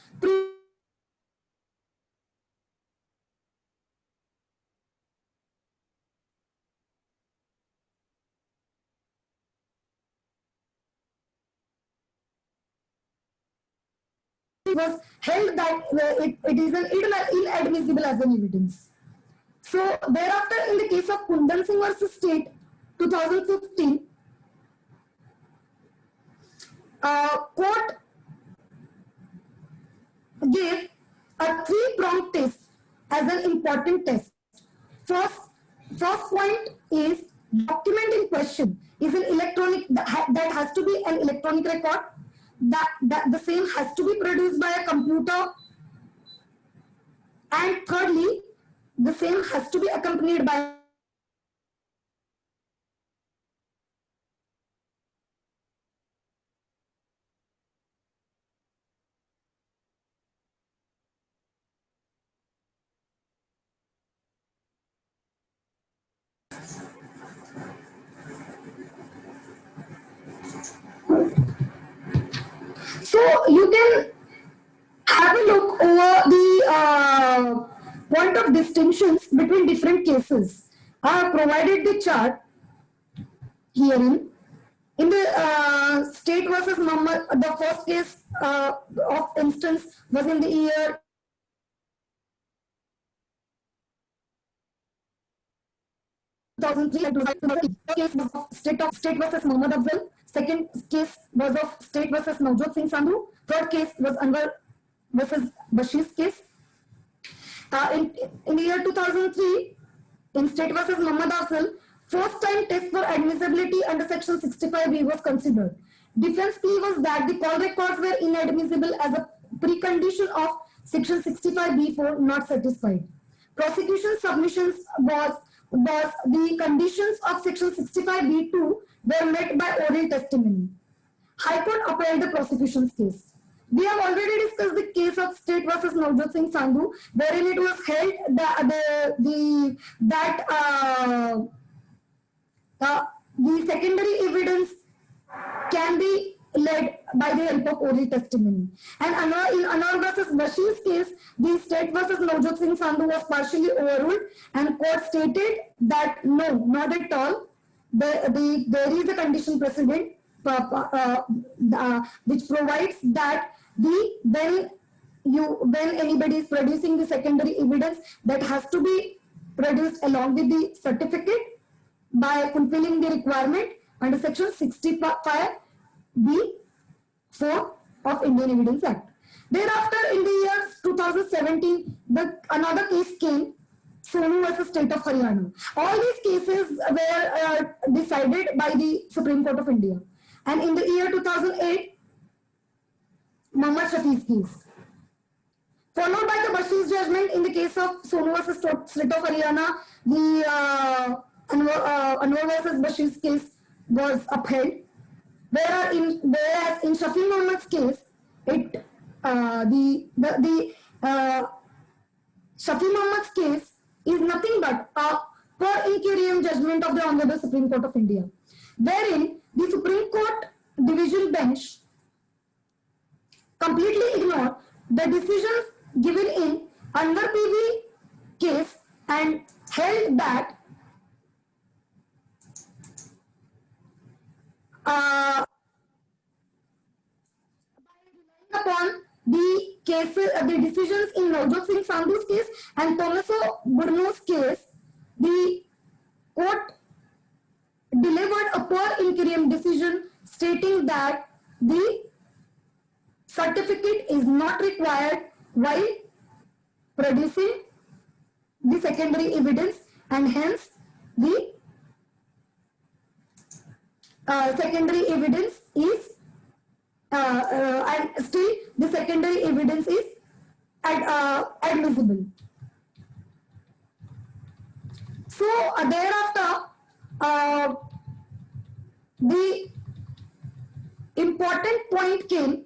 was held that it is inadmissible as an evidence. So thereafter, in the case of Kundan Singh versus State, 2015, court gave a three-pronged test as an important test. First, first point is document in question is an electronic that has to be an electronic record. That the same has to be produced by a computer, and thirdly, the same has to be accompanied by so you can have a look over the point of distinctions between different cases. I have provided the chart herein. In the state versus Muhammad, the first case of instance was in the year 2003. Case was of state versus Muhammad Afzal. Second case was of state versus Navjot Singh Sandhu. Third case was Anwar versus Bashir's case. In the year 2003, in state versus Muhammad Afzal, first time test for admissibility under section 65B was considered. Defense plea was that the call records were inadmissible as a precondition of section 65B4 not satisfied. Prosecution submissions was the conditions of section 65B2 were met by oral testimony. High Court upheld the prosecution's case. We have already discussed the case of State versus Navjot Singh Sandhu, wherein it was held that the secondary evidence can be led by the help of oral testimony. And in Anwar versus Bashir's case, the State versus Navjot Singh Sandhu was partially overruled, and court stated that no, not at all. There is a condition precedent which provides that when anybody is producing the secondary evidence, that has to be produced along with the certificate by fulfilling the requirement under section 65B4 of Indian Evidence Act. Thereafter, in the year 2017, another case came, Sonu versus State of Haryana. All these cases were decided by the Supreme Court of India. And in the year 2008, Muhammad Shafi's case. Followed by the Bashir's judgment in the case of Sonu versus State of Haryana, the Anwar versus Bashir's case was upheld. Whereas in Shafi Muhammad's case, Shafi Muhammad's case is nothing but a per incuriam judgment of the Honorable Supreme Court of India, wherein the Supreme Court Division Bench completely ignored the decisions given in Anwar PV case and held that upon the cases, the decisions in Navjot Singh Sandhu's case and Tomaso Burno's case, the court delivered a per incuriam decision stating that the certificate is not required while producing the secondary evidence, and hence the secondary evidence is and still the secondary evidence is admissible. So thereafter, the important point came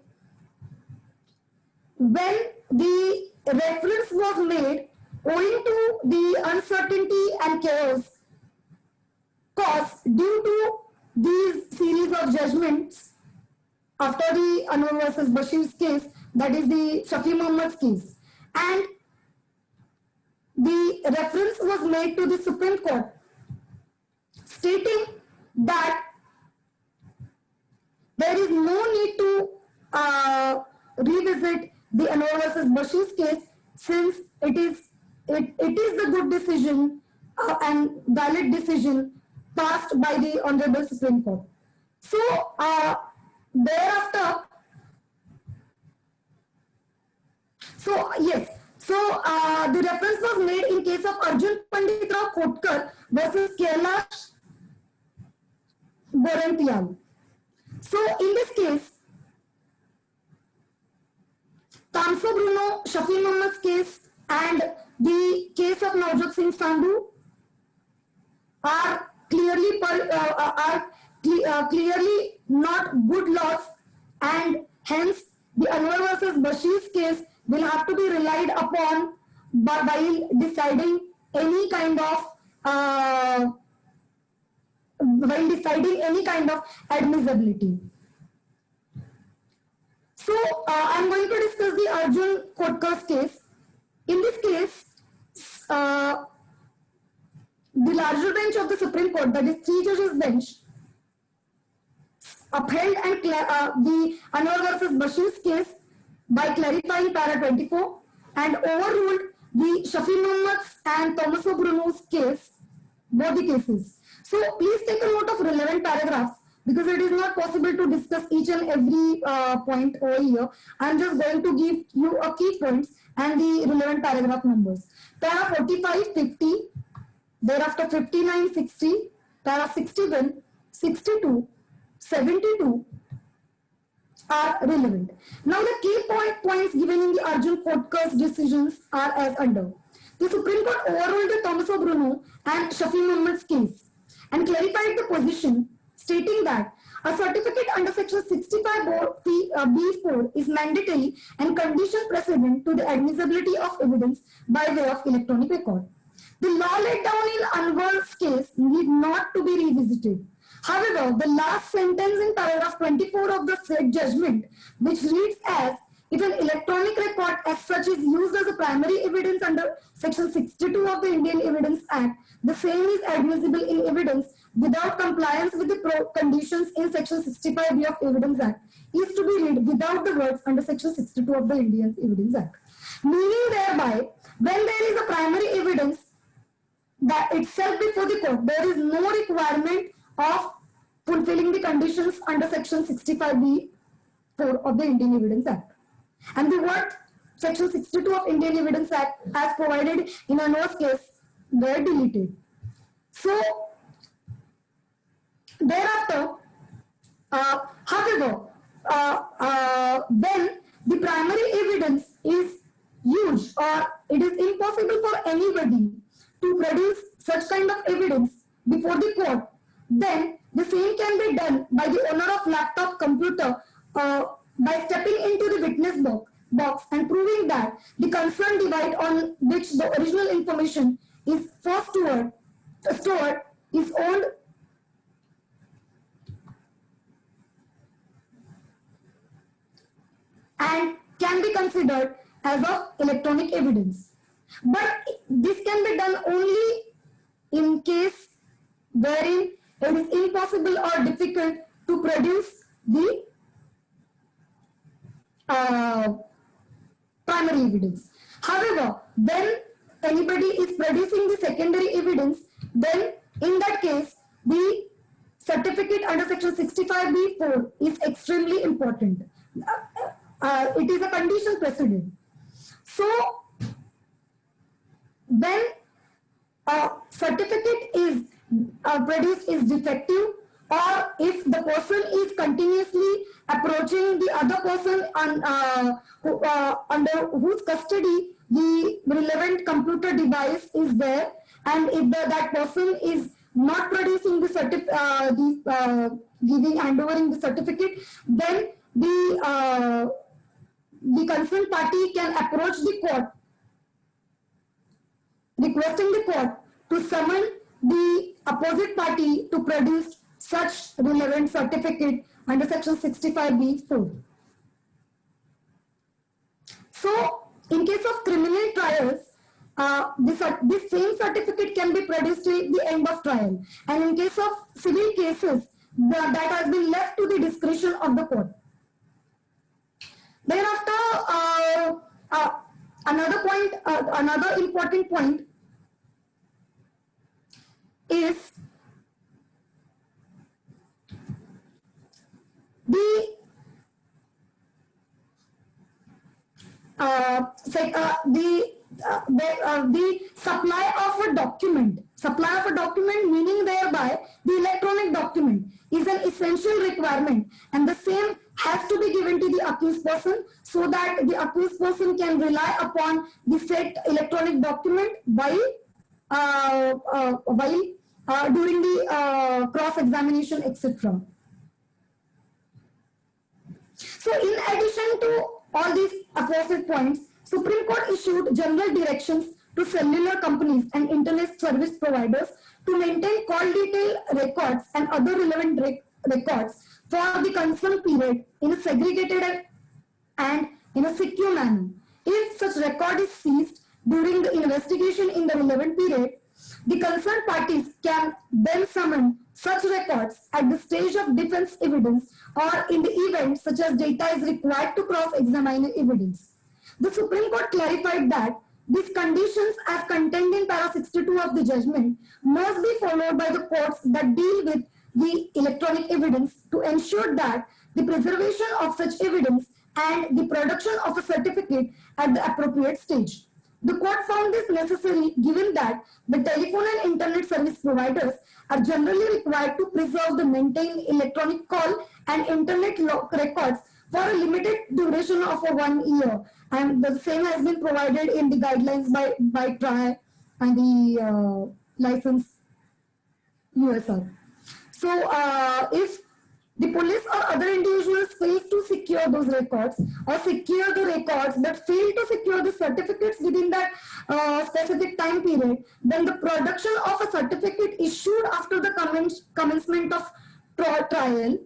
when the reference was made owing to the uncertainty and chaos caused due to these series of judgments after the Anwar versus Bashir's case, that is the Shafi Muhammad's case, and the reference was made to the Supreme Court stating that there is no need to revisit the Anwar versus Bashir's case, since it is the good decision and valid decision passed by the Honorable Supreme Court. So thereafter, So the reference was made in case of Arjun Pandit Rao Kotkar versus Kailash Gorantial. So in this case, Tamso Bruno, Shafi Muhammad's case and the case of Navjot Singh Sandhu are clearly not good laws, and hence the Anwar versus Bashir's case will have to be relied upon while deciding any kind of admissibility. So I'm going to discuss the Arjun Kotkar's case. In this case, the larger bench of the Supreme Court, that is 3 judges bench, upheld and the Anwar versus Bashir's case by clarifying para 24 and overruled the Shafi Muhammad's and Thomas Bruno's case, both the cases. So please take a note of relevant paragraphs because it is not possible to discuss each and every point over here. I am just going to give you a key points and the relevant paragraph numbers. Para 45, 50, thereafter 59, 60, para 61, 62, 72 are relevant. Now the key points given in the Arjun Kotkar's decisions are as under. The Supreme Court overruled the Thomas Bruno and Shafi Muhammad's case and clarified the position, stating that a certificate under section 65B4 is mandatory and condition precedent to the admissibility of evidence by way of electronic record. The law laid down in Anwar's case need not to be revisited. However, the last sentence in paragraph 24 of the said judgment, which reads as, if an electronic record as such is used as a primary evidence under section 62 of the Indian Evidence Act, the same is admissible in evidence without compliance with the conditions in section 65B of Evidence Act, is to be read without the words under section 62 of the Indian Evidence Act. Meaning thereby, when there is a primary evidence that itself before the court, there is no requirement of fulfilling the conditions under section 65B4 of the Indian Evidence Act. And the word section 62 of Indian Evidence Act as provided in Anwar's case were deleted. So thereafter, however, when the primary evidence is huge or it is impossible for anybody to produce such kind of evidence before the court, then the same can be done by the owner of laptop computer by stepping into the witness box and proving that the concerned device on which the original information is first stored is owned and can be considered as of electronic evidence. But this can be done only in case wherein it is impossible or difficult to produce the primary evidence. However, when anybody is producing the secondary evidence, then in that case, the certificate under section 65B4 is extremely important. It is a condition precedent. So, when a certificate is produced is defective, or if the person is continuously approaching the other person under whose custody the relevant computer device is there, and if that person is not producing the handovering the certificate, then the concerned party can approach the court, requesting the court to summon the opposite party to produce such relevant certificate under section 65B4. So, in case of criminal trials, this same certificate can be produced at the end of trial, and in case of civil cases, that has been left to the discretion of the court. Thereafter, another important point is the supply of a document. Supply of a document, meaning thereby the electronic document, is an essential requirement, and the same has to be given to the accused person so that the accused person can rely upon the said electronic document while during the cross-examination, etc. So in addition to all these aforesaid points, Supreme Court issued general directions to cellular companies and internet service providers to maintain call detail records and other relevant records for the concerned period in a segregated and in a secure manner. If such record is seized during the investigation in the relevant period, the concerned parties can then summon such records at the stage of defense evidence or in the event such as data is required to cross-examine evidence. The Supreme Court clarified that these conditions as contained in para 62 of the judgment must be followed by the courts that deal with the electronic evidence to ensure that the preservation of such evidence and the production of a certificate at the appropriate stage. The court found this necessary given that the telephone and internet service providers are generally required to preserve the maintained electronic call and internet records for a limited duration of 1 year, and the same has been provided in the guidelines by TRAI and the license USR. So if the police or other individuals fail to secure those records or secure the records but fail to secure the certificates within that specific time period, then the production of a certificate issued after the commencement of trial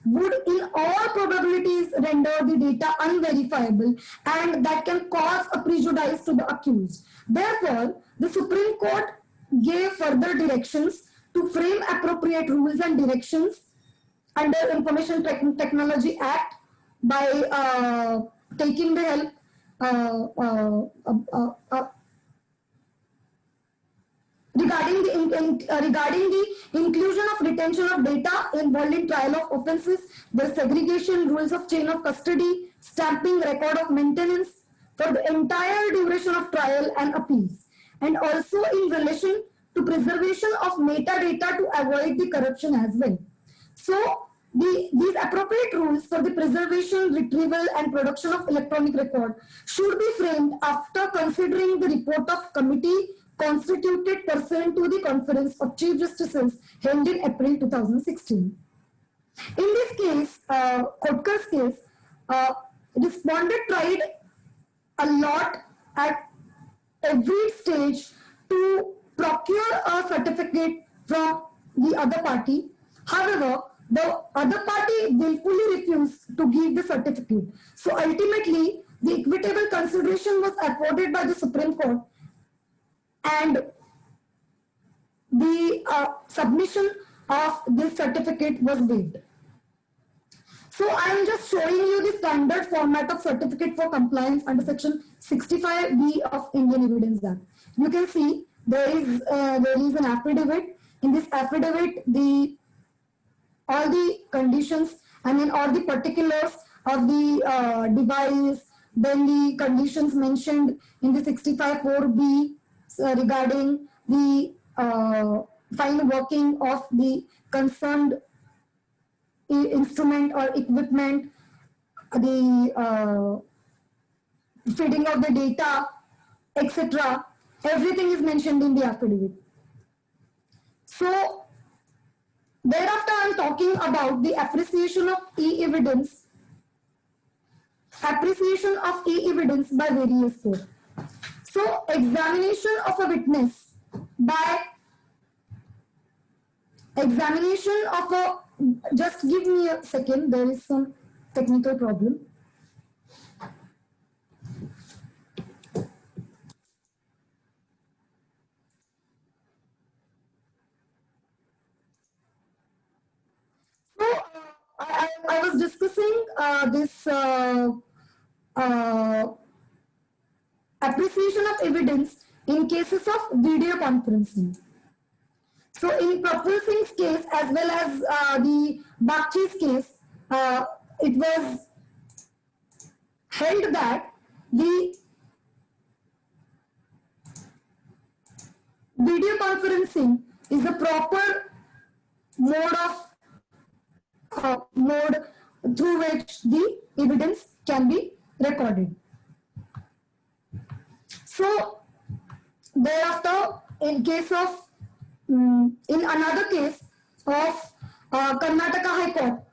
would in all probabilities render the data unverifiable, and that can cause a prejudice to the accused. Therefore, the Supreme Court gave further directions to frame appropriate rules and directions under Information Technology Act by taking the help regarding the inclusion of retention of data involved in trial of offences, the segregation, rules of chain of custody, stamping, record of maintenance for the entire duration of trial and appeals, and also in relation to preservation of metadata to avoid the corruption as well. So these appropriate rules for the preservation, retrieval and production of electronic record should be framed after considering the report of committee constituted pursuant to the Conference of Chief Justices held in April 2016. In this case, Kotkar's case, respondent tried a lot at every stage to procure a certificate from the other party. However, the other party willfully refused to give the certificate. So ultimately, the equitable consideration was afforded by the Supreme Court, and the submission of this certificate was waived. So I am just showing you the standard format of certificate for compliance under section 65B of Indian Evidence Act. You can see there is an affidavit. In this affidavit, all the conditions, all the particulars of the device, then the conditions mentioned in the 65(4)B regarding the fine working of the concerned instrument or equipment, the feeding of the data, etc. Everything is mentioned in the affidavit. So thereafter, I am talking about the appreciation of e-evidence. Appreciation of e-evidence by various courts. So, examination of a witness by examination of a, just give me a second, there is some technical problem. So, I was discussing this appreciation of evidence in cases of video conferencing. So in Praful Singh's case as well as the Bakchi's case, it was held that the video conferencing is the proper mode through which the evidence can be recorded. So thereafter, in another case of Karnataka High Court,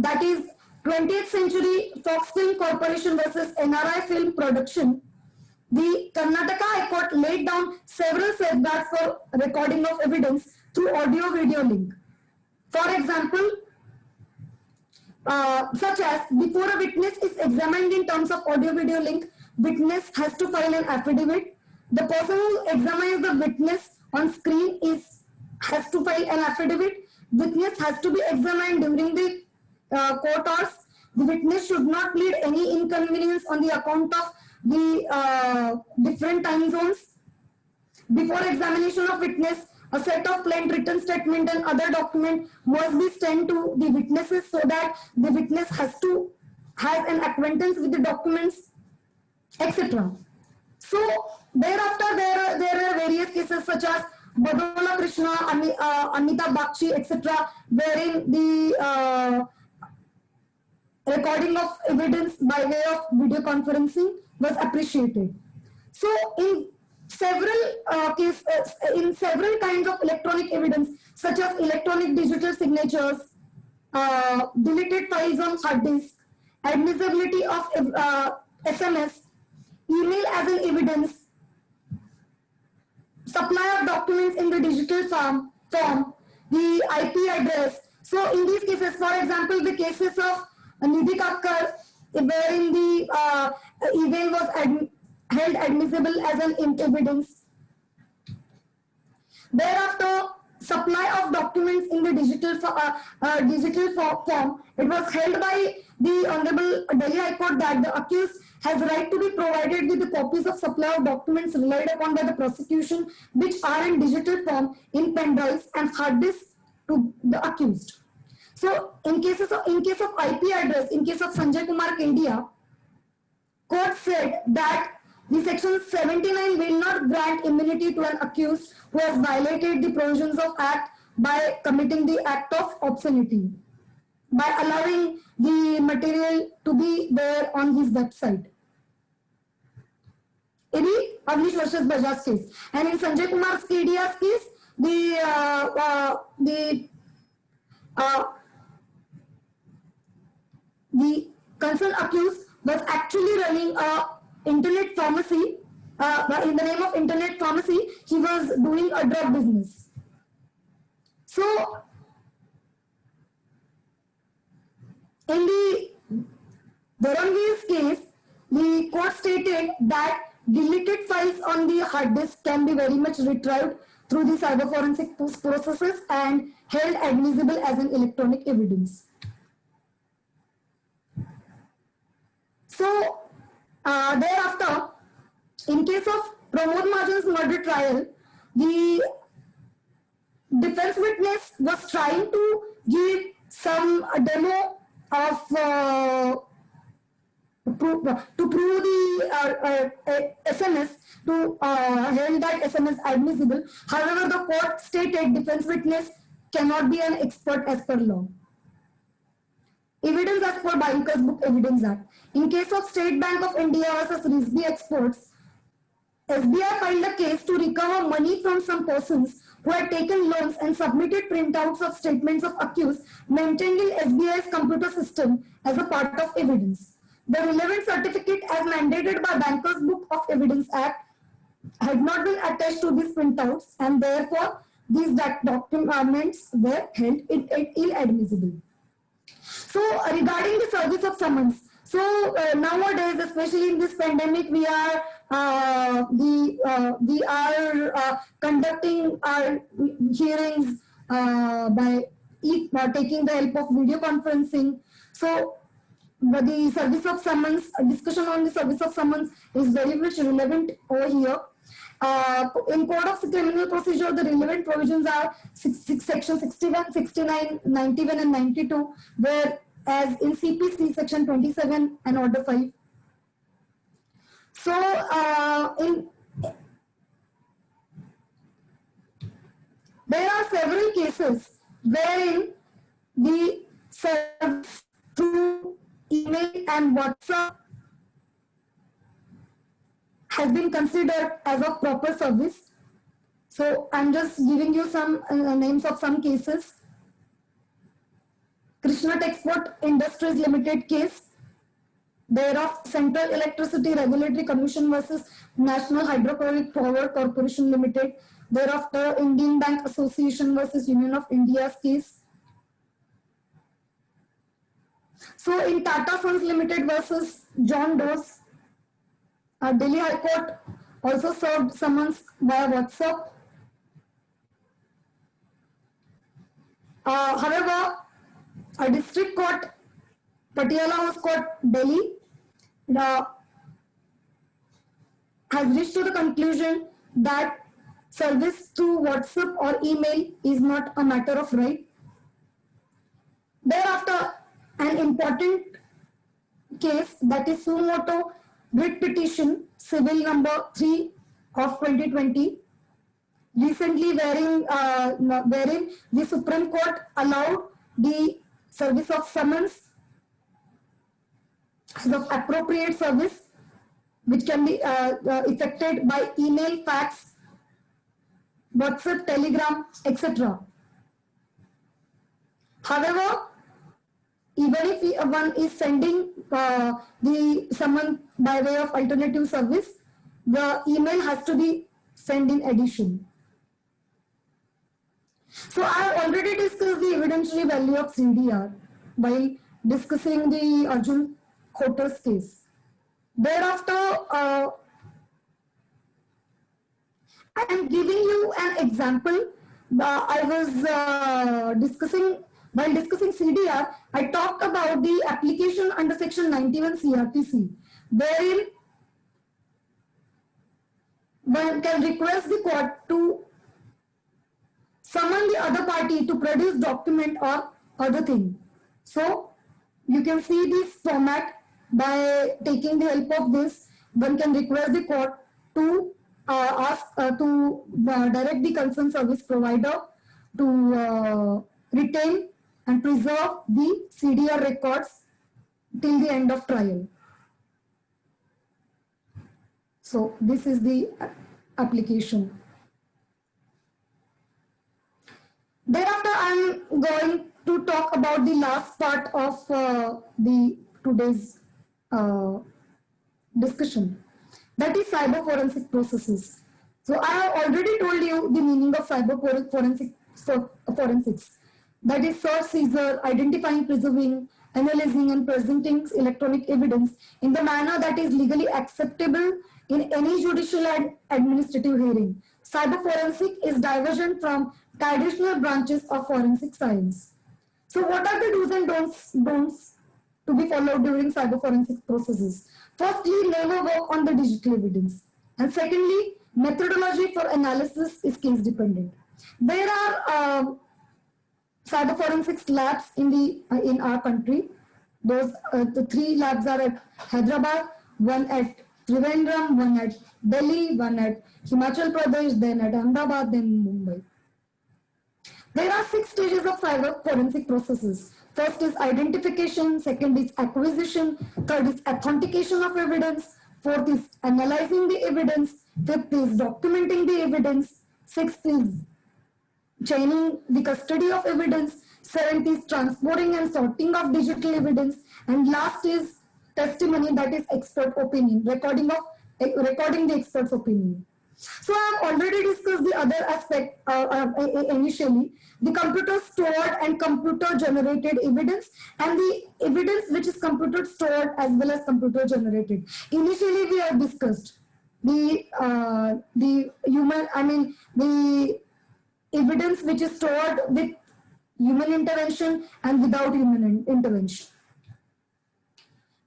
that is 20th Century Fox Film Corporation versus NRI Film Production, the Karnataka High Court laid down several safeguards for recording of evidence through audio-video link. For example, such as before a witness is examined in terms of audio-video link, witness has to file an affidavit. The person who examines the witness on screen has to file an affidavit. Witness has to be examined during the court hours. The witness should not plead any inconvenience on the account of the different time zones. Before examination of witness, a set of plain written statement and other document must be sent to the witnesses so that the witness has an acquaintance with the documents, etc. So thereafter, there are various cases such as Badola Krishna, Amitabh Bakshi, etc., wherein the recording of evidence by way of video conferencing was appreciated. So in several cases, in several kinds of electronic evidence, such as electronic digital signatures, deleted files on hard disk, admissibility of SMS, email as an evidence, supply of documents in the digital form, the IP address. So in these cases, for example, the cases of Nidhi Kakkar, wherein the email was held admissible as an evidence. Thereafter, supply of documents in the digital form. It was held by the Honorable Delhi High Court that the accused has right to be provided with the copies of supply of documents relied upon by the prosecution, which are in digital form in pen drives and hard disks to the accused. So, in case of IP address, in case of Sanjay Kumar India, court said that the section 79 will not grant immunity to an accused who has violated the provisions of Act by committing the act of obscenity, by allowing the material to be there on his website. In the Avnish versus Bajaj case, and in Sanjay Kumar India's case, the concerned accused was actually running a internet pharmacy. In the name of internet pharmacy, he was doing a drug business. So, in the Dharamveer's case, the court stated that deleted files on the hard disk can be very much retrieved through the cyber forensic processes and held admissible as an electronic evidence. So, thereafter, in case of Pramod Mahajan's murder trial, the defense witness was trying to give some demo of to prove the SMS, to held that SMS admissible. However, the court stated defense witness cannot be an expert as per law. Evidence as per Bankers Book Evidence Act. In case of State Bank of India versus Risby Exports, SBI filed a case to recover money from some persons who had taken loans and submitted printouts of statements of accused maintained in SBI's computer system as a part of evidence. The relevant certificate as mandated by Bankers Book of Evidence Act had not been attached to these printouts, and therefore these documents were held inadmissible. So regarding the service of summons, so nowadays, especially in this pandemic, we are conducting our hearings by taking the help of video conferencing. So the service of summons, discussion on the service of summons is very much relevant over here. In Code of Criminal Procedure, the relevant provisions are Section 61, 69, 91 and 92, whereas in CPC, Section 27 and Order 5. So, there are several cases wherein the service through email and WhatsApp has been considered as a proper service. So I'm just giving you some names of some cases. Krishna Texport Industries Limited case, thereof Central Electricity Regulatory Commission versus National Hydrochloric Power Corporation Limited, thereafter Indian Bank Association versus Union of India's case. So in Tata Sons Limited versus John Doe's, Delhi High Court also served summons via WhatsApp. However, a district court, Patiala House Court, Delhi, has reached to the conclusion that service through WhatsApp or email is not a matter of right. Thereafter, an important case, that is Suo Motu Writ Petition, Civil number 3 of 2020, recently wherein the Supreme Court allowed the service of summons as of appropriate service, which can be effected by email, fax, WhatsApp, Telegram, etc. However, even if one is sending the summons by way of alternative service, the email has to be sent in addition. So I have already discussed the evidentiary value of CDR while discussing the Arjun Khotter's case. Thereafter, I am giving you an example. I was while discussing CDR, I talked about the application under Section 91 CRPC, wherein one can request the court to summon the other party to produce document or other thing. So you can see this format. By taking the help of this, one can request the court to direct the concerned service provider to retain and preserve the CDR records till the end of trial. So this is the application. Thereafter, I am going to talk about the last part of the today's discussion, that is cyber forensic processes. So I have already told you the meaning of cyber forensics, that is search, seizure, identifying, preserving, analyzing and presenting electronic evidence in the manner that is legally acceptable in any judicial and administrative hearing. Cyber forensic is divergent from traditional branches of forensic science. So what are the do's and don'ts to be followed during cyber forensic processes? Firstly, never work on the digital evidence. And secondly, methodology for analysis is case dependent. There are cyber forensics labs in our country. Those the 3 labs are at Hyderabad, one at Trivandrum, one at Delhi, one at Himachal Pradesh, then at Ahmedabad, then Mumbai. There are 6 stages of cyber forensic processes. First is identification, second is acquisition, third is authentication of evidence, fourth is analyzing the evidence, fifth is documenting the evidence, sixth is chaining the custody of evidence, seventh is transporting and sorting of digital evidence, and last is testimony, that is expert opinion, recording the expert's opinion. So I have already discussed the other aspect initially, the computer stored and computer generated evidence, and the evidence which is computer stored as well as computer generated. Initially we have discussed the evidence which is stored with human intervention and without human intervention.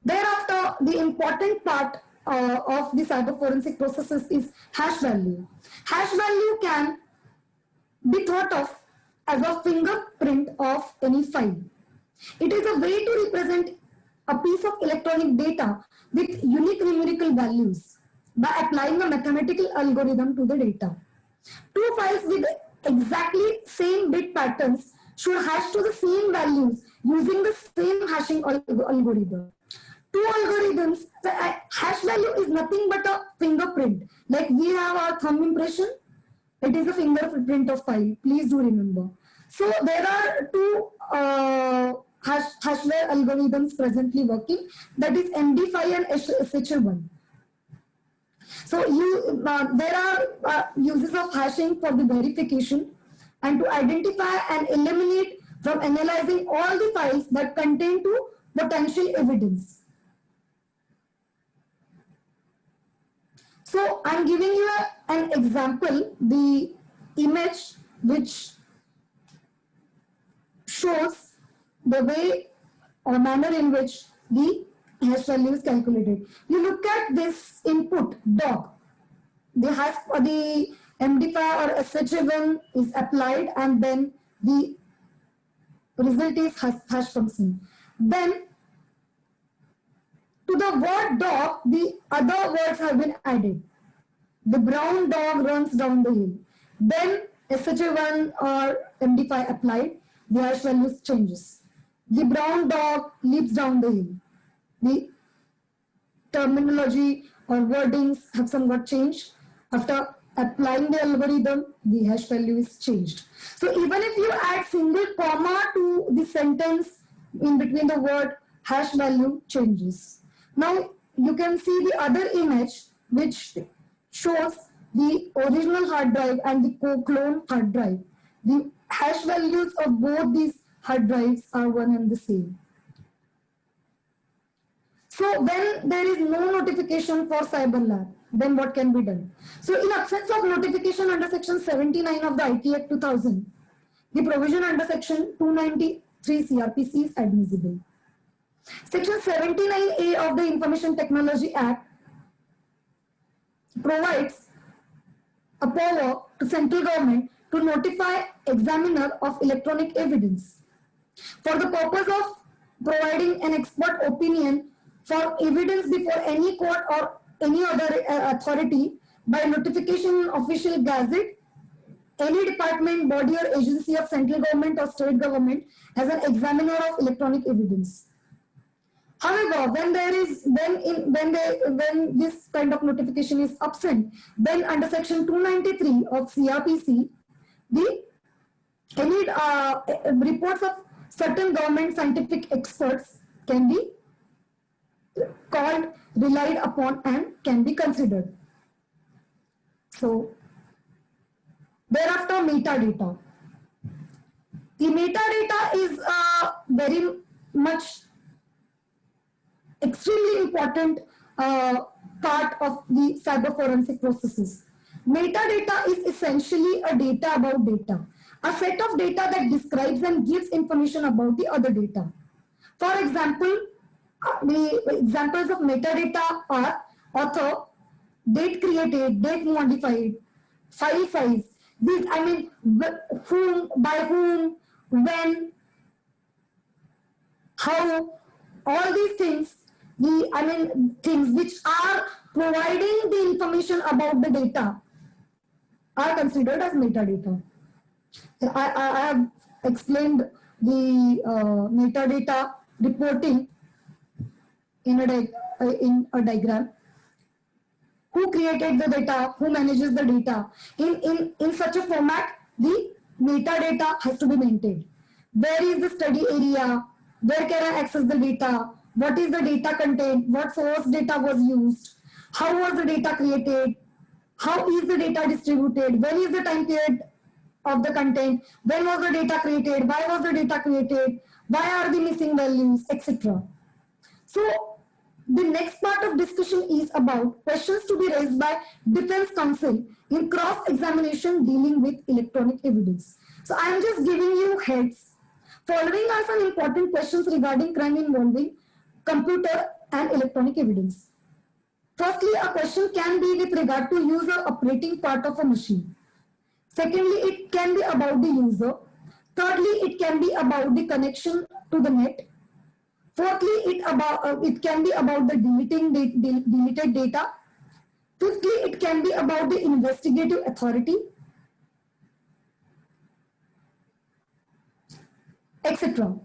Thereafter, the important part of the cyber forensic processes is hash value. Hash value can be thought of as a fingerprint of any file. It is a way to represent a piece of electronic data with unique numerical values by applying a mathematical algorithm to the data. Two files with exactly same bit patterns should hash to the same values using the same hashing algorithm. Two algorithms, the hash value is nothing but a fingerprint. Like we have our thumb impression, it is a fingerprint of file. Please do remember. So there are two hashware algorithms presently working, that is MD5 and SHA1. So there are uses of hashing for the verification and to identify and eliminate from analyzing all the files that contain to potential evidence. So I'm giving you an example, the image which shows the way or manner in which the hash value is calculated. You look at this input dog. The MD5 or SHA1 is applied and then the result is hash function. Then to the word dog, the other words have been added. The brown dog runs down the hill. Then SHA1 or MD5 applied, the hash value changes. The brown dog leaps down the hill. The terminology or wordings have somewhat changed. After applying the algorithm, the hash value is changed. So even if you add single comma to the sentence in between the word, hash value changes. Now you can see the other image which shows the original hard drive and the clone hard drive. The hash values of both these hard drives are one and the same. So when there is no notification for CyberLab, then what can be done? So in absence of notification under section 79 of the IT Act 2000, the provision under section 293 CRPC is admissible. Section 79A of the Information Technology Act provides a power to central government to notify examiner of electronic evidence for the purpose of providing an expert opinion for evidence before any court or any other authority by notification in official gazette, any department, body or agency of central government or state government as an examiner of electronic evidence. However, when this kind of notification is absent, then under section 293 of CRPC, any reports of certain government scientific experts can be called, relied upon, and can be considered. So, thereafter, metadata. The metadata is very much extremely important part of the cyber forensic processes. Metadata is essentially a data about data, a set of data that describes and gives information about the other data. For example, the examples of metadata are author, date created, date modified, file size. These, I mean, whom, by whom, when, how, all these things, things which are providing the information about the data are considered as metadata. I have explained the metadata reporting in a diagram. Who created the data, who manages the data. In such a format, the metadata has to be maintained. Where is the study area? Where can I access the data? What is the data content? What source data was used? How was the data created? How is the data distributed? When is the time period of the content? When was the data created? Why was the data created? Why are the missing values, etc. So the next part of discussion is about questions to be raised by defense counsel in cross-examination dealing with electronic evidence. So I am just giving you heads. Following are some important questions regarding crime involving computer and electronic evidence. Firstly, a question can be with regard to user operating part of a machine. Secondly, it can be about the user. Thirdly, it can be about the connection to the net. Fourthly, it can be about the deleted data. Fifthly, it can be about the investigative authority, etc.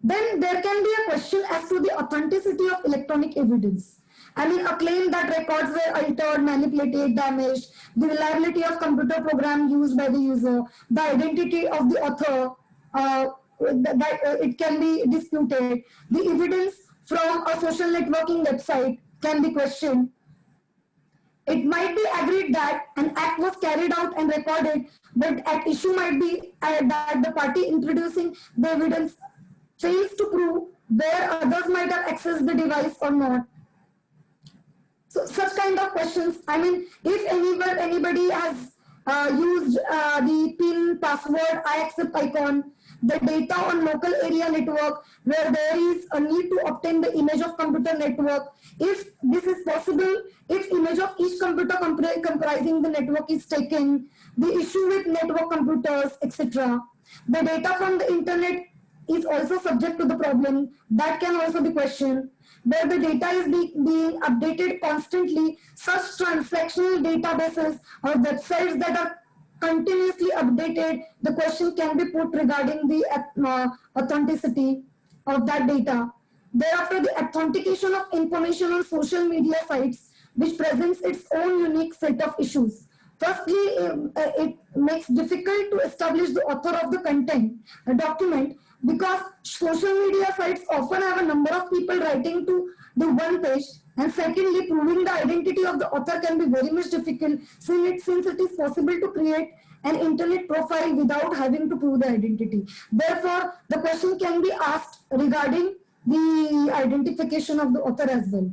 Then there can be a question as to the authenticity of electronic evidence. I mean, a claim that records were altered, manipulated, damaged, the reliability of computer program used by the user, the identity of the author, it can be disputed. The evidence from a social networking website can be questioned. It might be agreed that an act was carried out and recorded, but at issue might be that the party introducing the evidence fails to prove where others might have accessed the device or not. So such kind of questions, I mean, if anybody has used the PIN, password, I accept icon, the data on local area network where there is a need to obtain the image of computer network, if this is possible, if image of each computer comprising the network is taken, the issue with network computers, etc. The data from the internet is also subject to the problem, that can also be questioned. Where the data is being updated constantly, such transactional databases or websites that are continuously updated, the question can be put regarding the authenticity of that data. Thereafter, the authentication of information on social media sites, which presents its own unique set of issues. Firstly, it makes difficult to establish the author of the content, a document, because social media sites often have a number of people writing to the one page, and secondly, proving the identity of the author can be very much difficult since it is possible to create an internet profile without having to prove the identity. Therefore, the question can be asked regarding the identification of the author as well.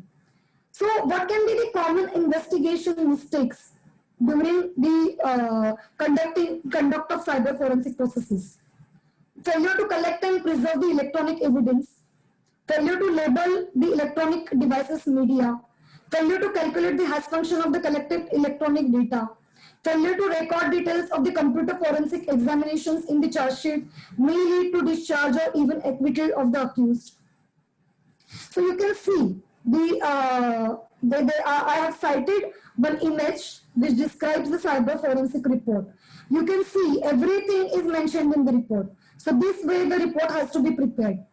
So, what can be the common investigation mistakes during the conduct of cyber forensic processes? Failure to collect and preserve the electronic evidence, failure to label the electronic devices media, failure to calculate the hash function of the collected electronic data, failure to record details of the computer forensic examinations in the charge sheet may lead to discharge or even acquittal of the accused. So you can see I have cited one image which describes the cyber forensic report. You can see everything is mentioned in the report. So this way the report has to be prepared.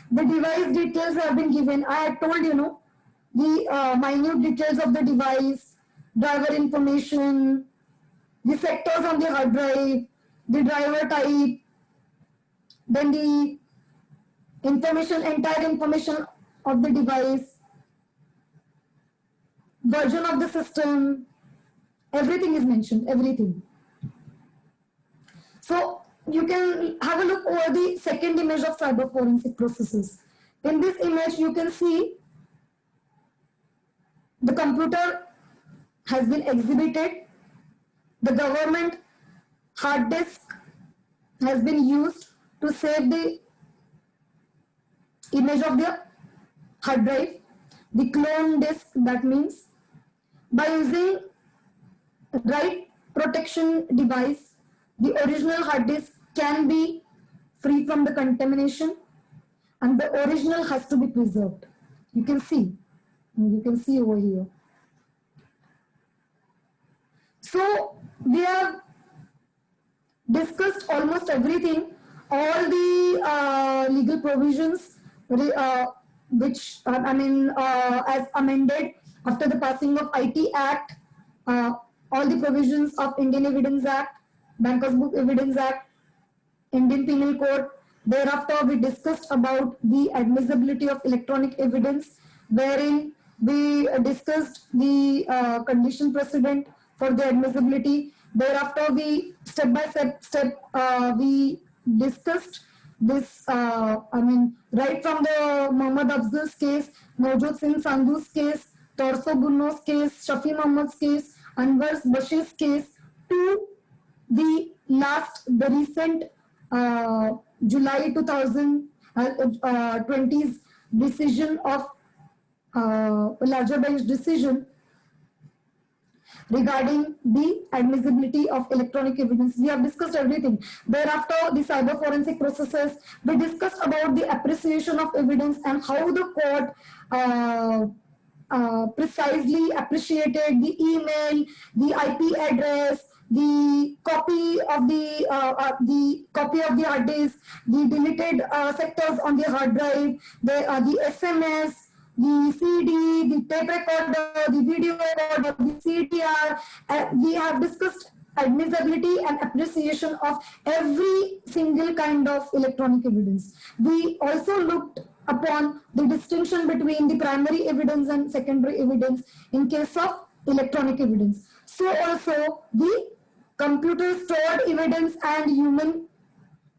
The device details have been given. I had told the minute details of the device, driver information, the sectors on the hard drive, the driver type, then the entire information of the device, version of the system, everything is mentioned, everything. So you can have a look over the second image of cyber forensic processes. In this image, you can see the computer has been exhibited. The government hard disk has been used to save the image of the hard drive. The clone disk, that means by using write protection device, the original hard disk can be free from the contamination and the original has to be preserved. You can see over here. So we have discussed almost everything, all the legal provisions which as amended after the passing of IT Act, all the provisions of Indian Evidence Act, Bankers Book Evidence Act, Indian Penal Code. Thereafter, we discussed about the admissibility of electronic evidence, wherein we discussed the condition precedent for the admissibility. Thereafter, we step by step we discussed this. Right from the Mohammad Afzal's case, Navjot Singh Sandhu's case, Torso Bunno's case, Shafi Mohammad's case, Anwar Bashir's case, to the recent July 2020's decision of larger bench decision regarding the admissibility of electronic evidence. We have discussed everything. Thereafter, the cyber forensic processes, we discussed about the appreciation of evidence and how the court precisely appreciated the email, the IP address, the copy of the hard disk, the deleted sectors on the hard drive, the SMS, the CD, the tape recorder, the video recorder, the CDR. We have discussed admissibility and appreciation of every single kind of electronic evidence. We also looked upon the distinction between the primary evidence and secondary evidence in case of electronic evidence. So also the computer stored evidence and human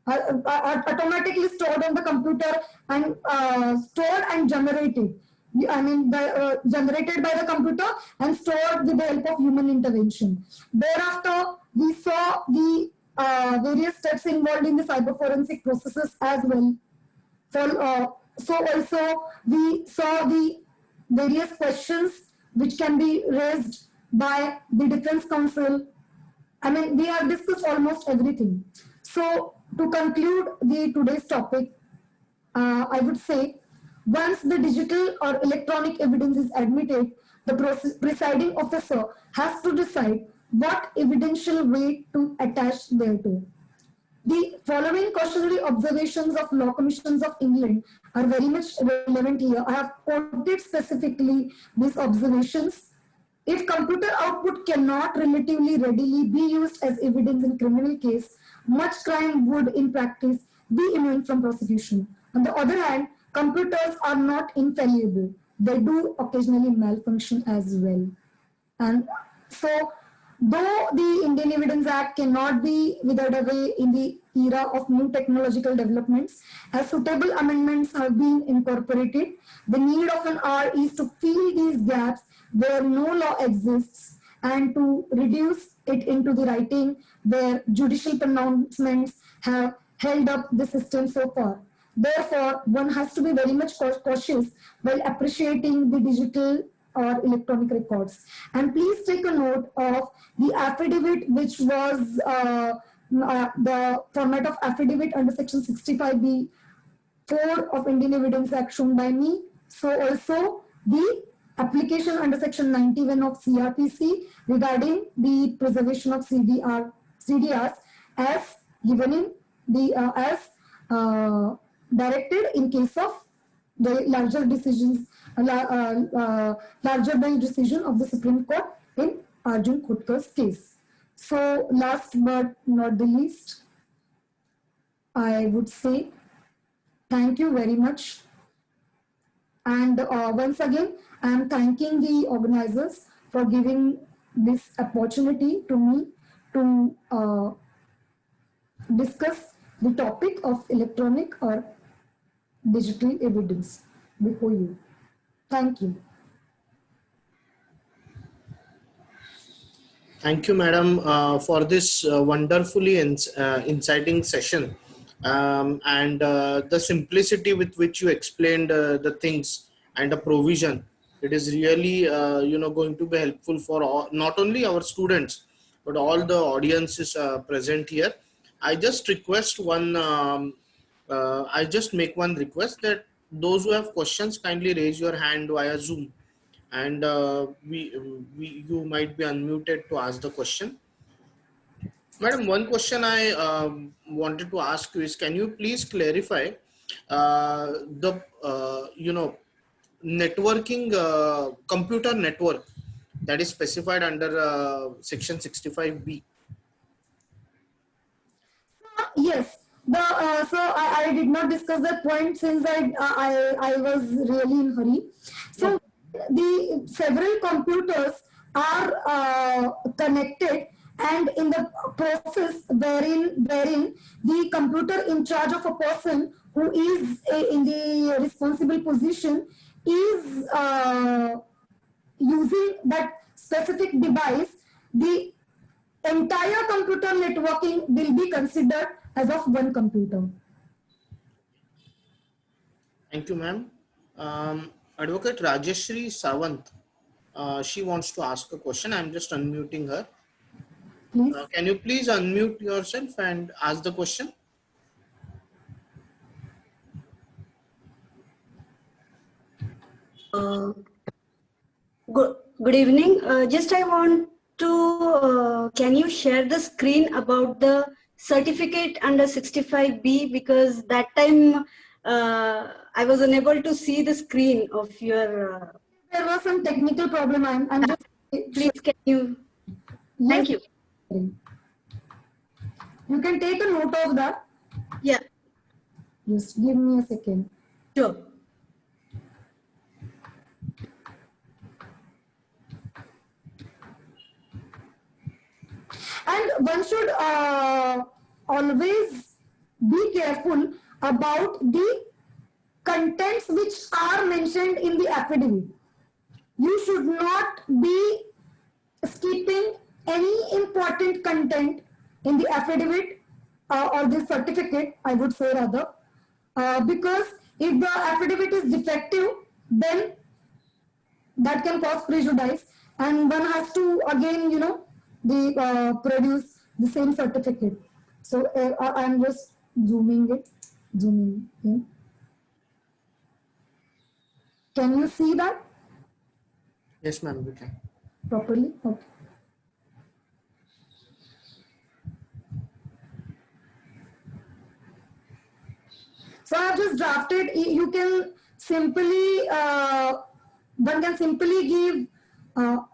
are automatically stored on the computer and stored and generated. I mean, generated by the computer and stored with the help of human intervention. Thereafter, we saw the various steps involved in the cyber forensic processes as well. So also, we saw the various questions which can be raised by the defense counsel. I mean, we have discussed almost everything. So to conclude today's topic, I would say, once the digital or electronic evidence is admitted, the presiding officer has to decide what evidential weight to attach thereto. The following cautionary observations of Law Commissions of England are very much relevant here. I have quoted specifically these observations. If computer output cannot relatively readily be used as evidence in criminal case, much crime would in practice be immune from prosecution. On the other hand, computers are not infallible. They do occasionally malfunction as well. And so, though the Indian Evidence Act cannot be withered away in the era of new technological developments, as suitable amendments have been incorporated, the need of an hour is to fill these gaps where no law exists and to reduce it into the writing where judicial pronouncements have held up the system so far. Therefore, one has to be very much cautious while appreciating the digital or electronic records. And please take a note of the affidavit, which was the format of affidavit under section 65B 4 of Indian Evidence Act shown by me. So also the application under section 91 of CRPC regarding the preservation of CDRs as given in the directed in case of the larger decisions, larger bench decision of the Supreme Court in Arjun Khutkar's case. So last but not the least, I would say thank you very much. And once again, I am thanking the organizers for giving this opportunity to me to discuss the topic of electronic or digital evidence before you. Thank you. Thank you, madam, for this wonderfully inciting session and the simplicity with which you explained the things and the provision. It is really, going to be helpful for all, not only our students, but all the audiences present here. I just request I just make one request that those who have questions kindly raise your hand via Zoom, and you might be unmuted to ask the question. Madam, one question I wanted to ask you is, can you please clarify the networking computer network that is specified under section 65B? Yes. So I did not discuss that point since I was really in hurry. So the several computers are connected, and in the process wherein the computer in charge of a person who is in the responsible position is using that specific device, the entire computer networking will be considered as of one computer. Thank you, ma'am. Advocate Rajeshri Sawant, she wants to ask a question. I'm just unmuting her. Please. Can you please unmute yourself and ask the question? Uh, good evening. Just I want to, can you share the screen about the certificate under 65B, because that time I was unable to see the screen of your. There was some technical problem. I'm just. Please, can you? Yes. Thank you. You can take a note of that. Yeah, Just give me a second. sure. And one should always be careful about the contents which are mentioned in the affidavit. You should not be skipping any important content in the affidavit or the certificate, I would say rather, because if the affidavit is defective, then that can cause prejudice, and one has to again, produce the same certificate. So I'm just zooming in. Can you see that Yes, ma'am, we can. properly? Okay. So I've just drafted. You can simply, one can simply give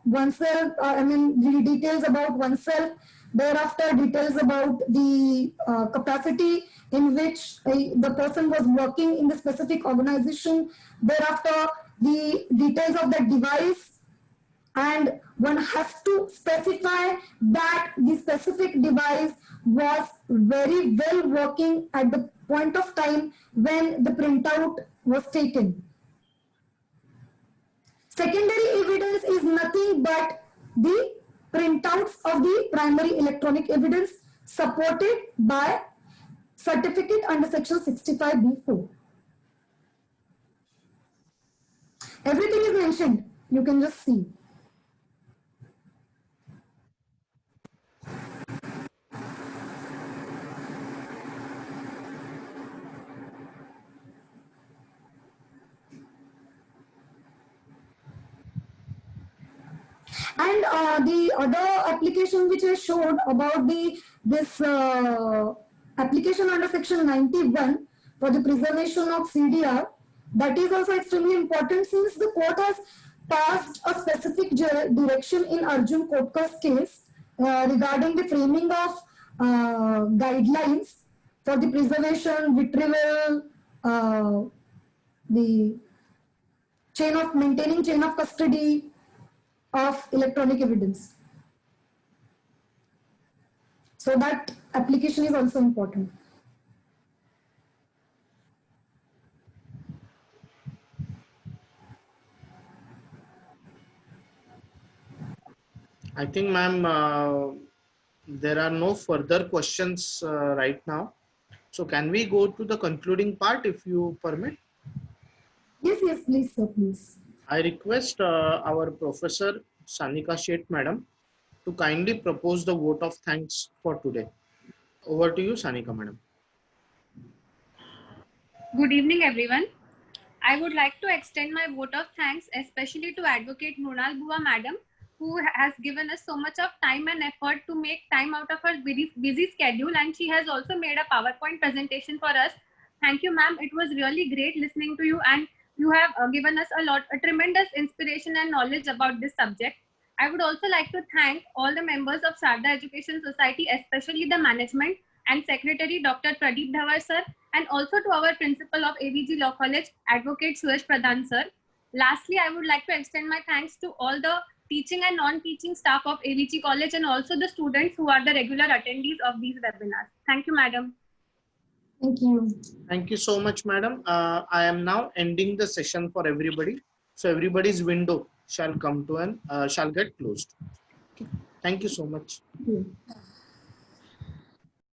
oneself, the details about oneself. Thereafter, details about the capacity in which the person was working in the specific organization. Thereafter, the details of the device, and one has to specify that the specific device was very well working at the point of time when the printout was taken. Secondary evidence is nothing but the printouts of the primary electronic evidence supported by certificate under section 65B4. Everything is mentioned. You can just see. And the other application which I showed about this application under section 91 for the preservation of CDR, that is also extremely important, since the court has passed a specific direction in Arjun Kotkar's case regarding the framing of guidelines for the preservation, retrieval, the maintaining chain of custody of electronic evidence. So that application is also important. I think, ma'am, there are no further questions right now. So can we go to the concluding part if you permit? Yes, please, sir, please. I request our Professor Sanika Sheth, madam, to kindly propose the vote of thanks for today. Over to you, Sanika, madam. Good evening, everyone. I would like to extend my vote of thanks, especially to Advocate Mrunal Bua, madam, who has given us so much of time and effort to make time out of her busy schedule, and she has also made a PowerPoint presentation for us. Thank you, ma'am. It was really great listening to you, and you have given us a tremendous inspiration and knowledge about this subject. I would also like to thank all the members of Sharda Education Society, especially the management and Secretary Dr. Pradeep Dhawan sir, and also to our principal of AVG Law College, Advocate Suyash Pradhan sir. Lastly, I would like to extend my thanks to all the teaching and non-teaching staff of AVG College, and also the students who are the regular attendees of these webinars. Thank you, madam. Thank you. Thank you so much, madam. I am now ending the session for everybody. So everybody's window shall come to shall get closed. Okay. Thank you so much. Thank you.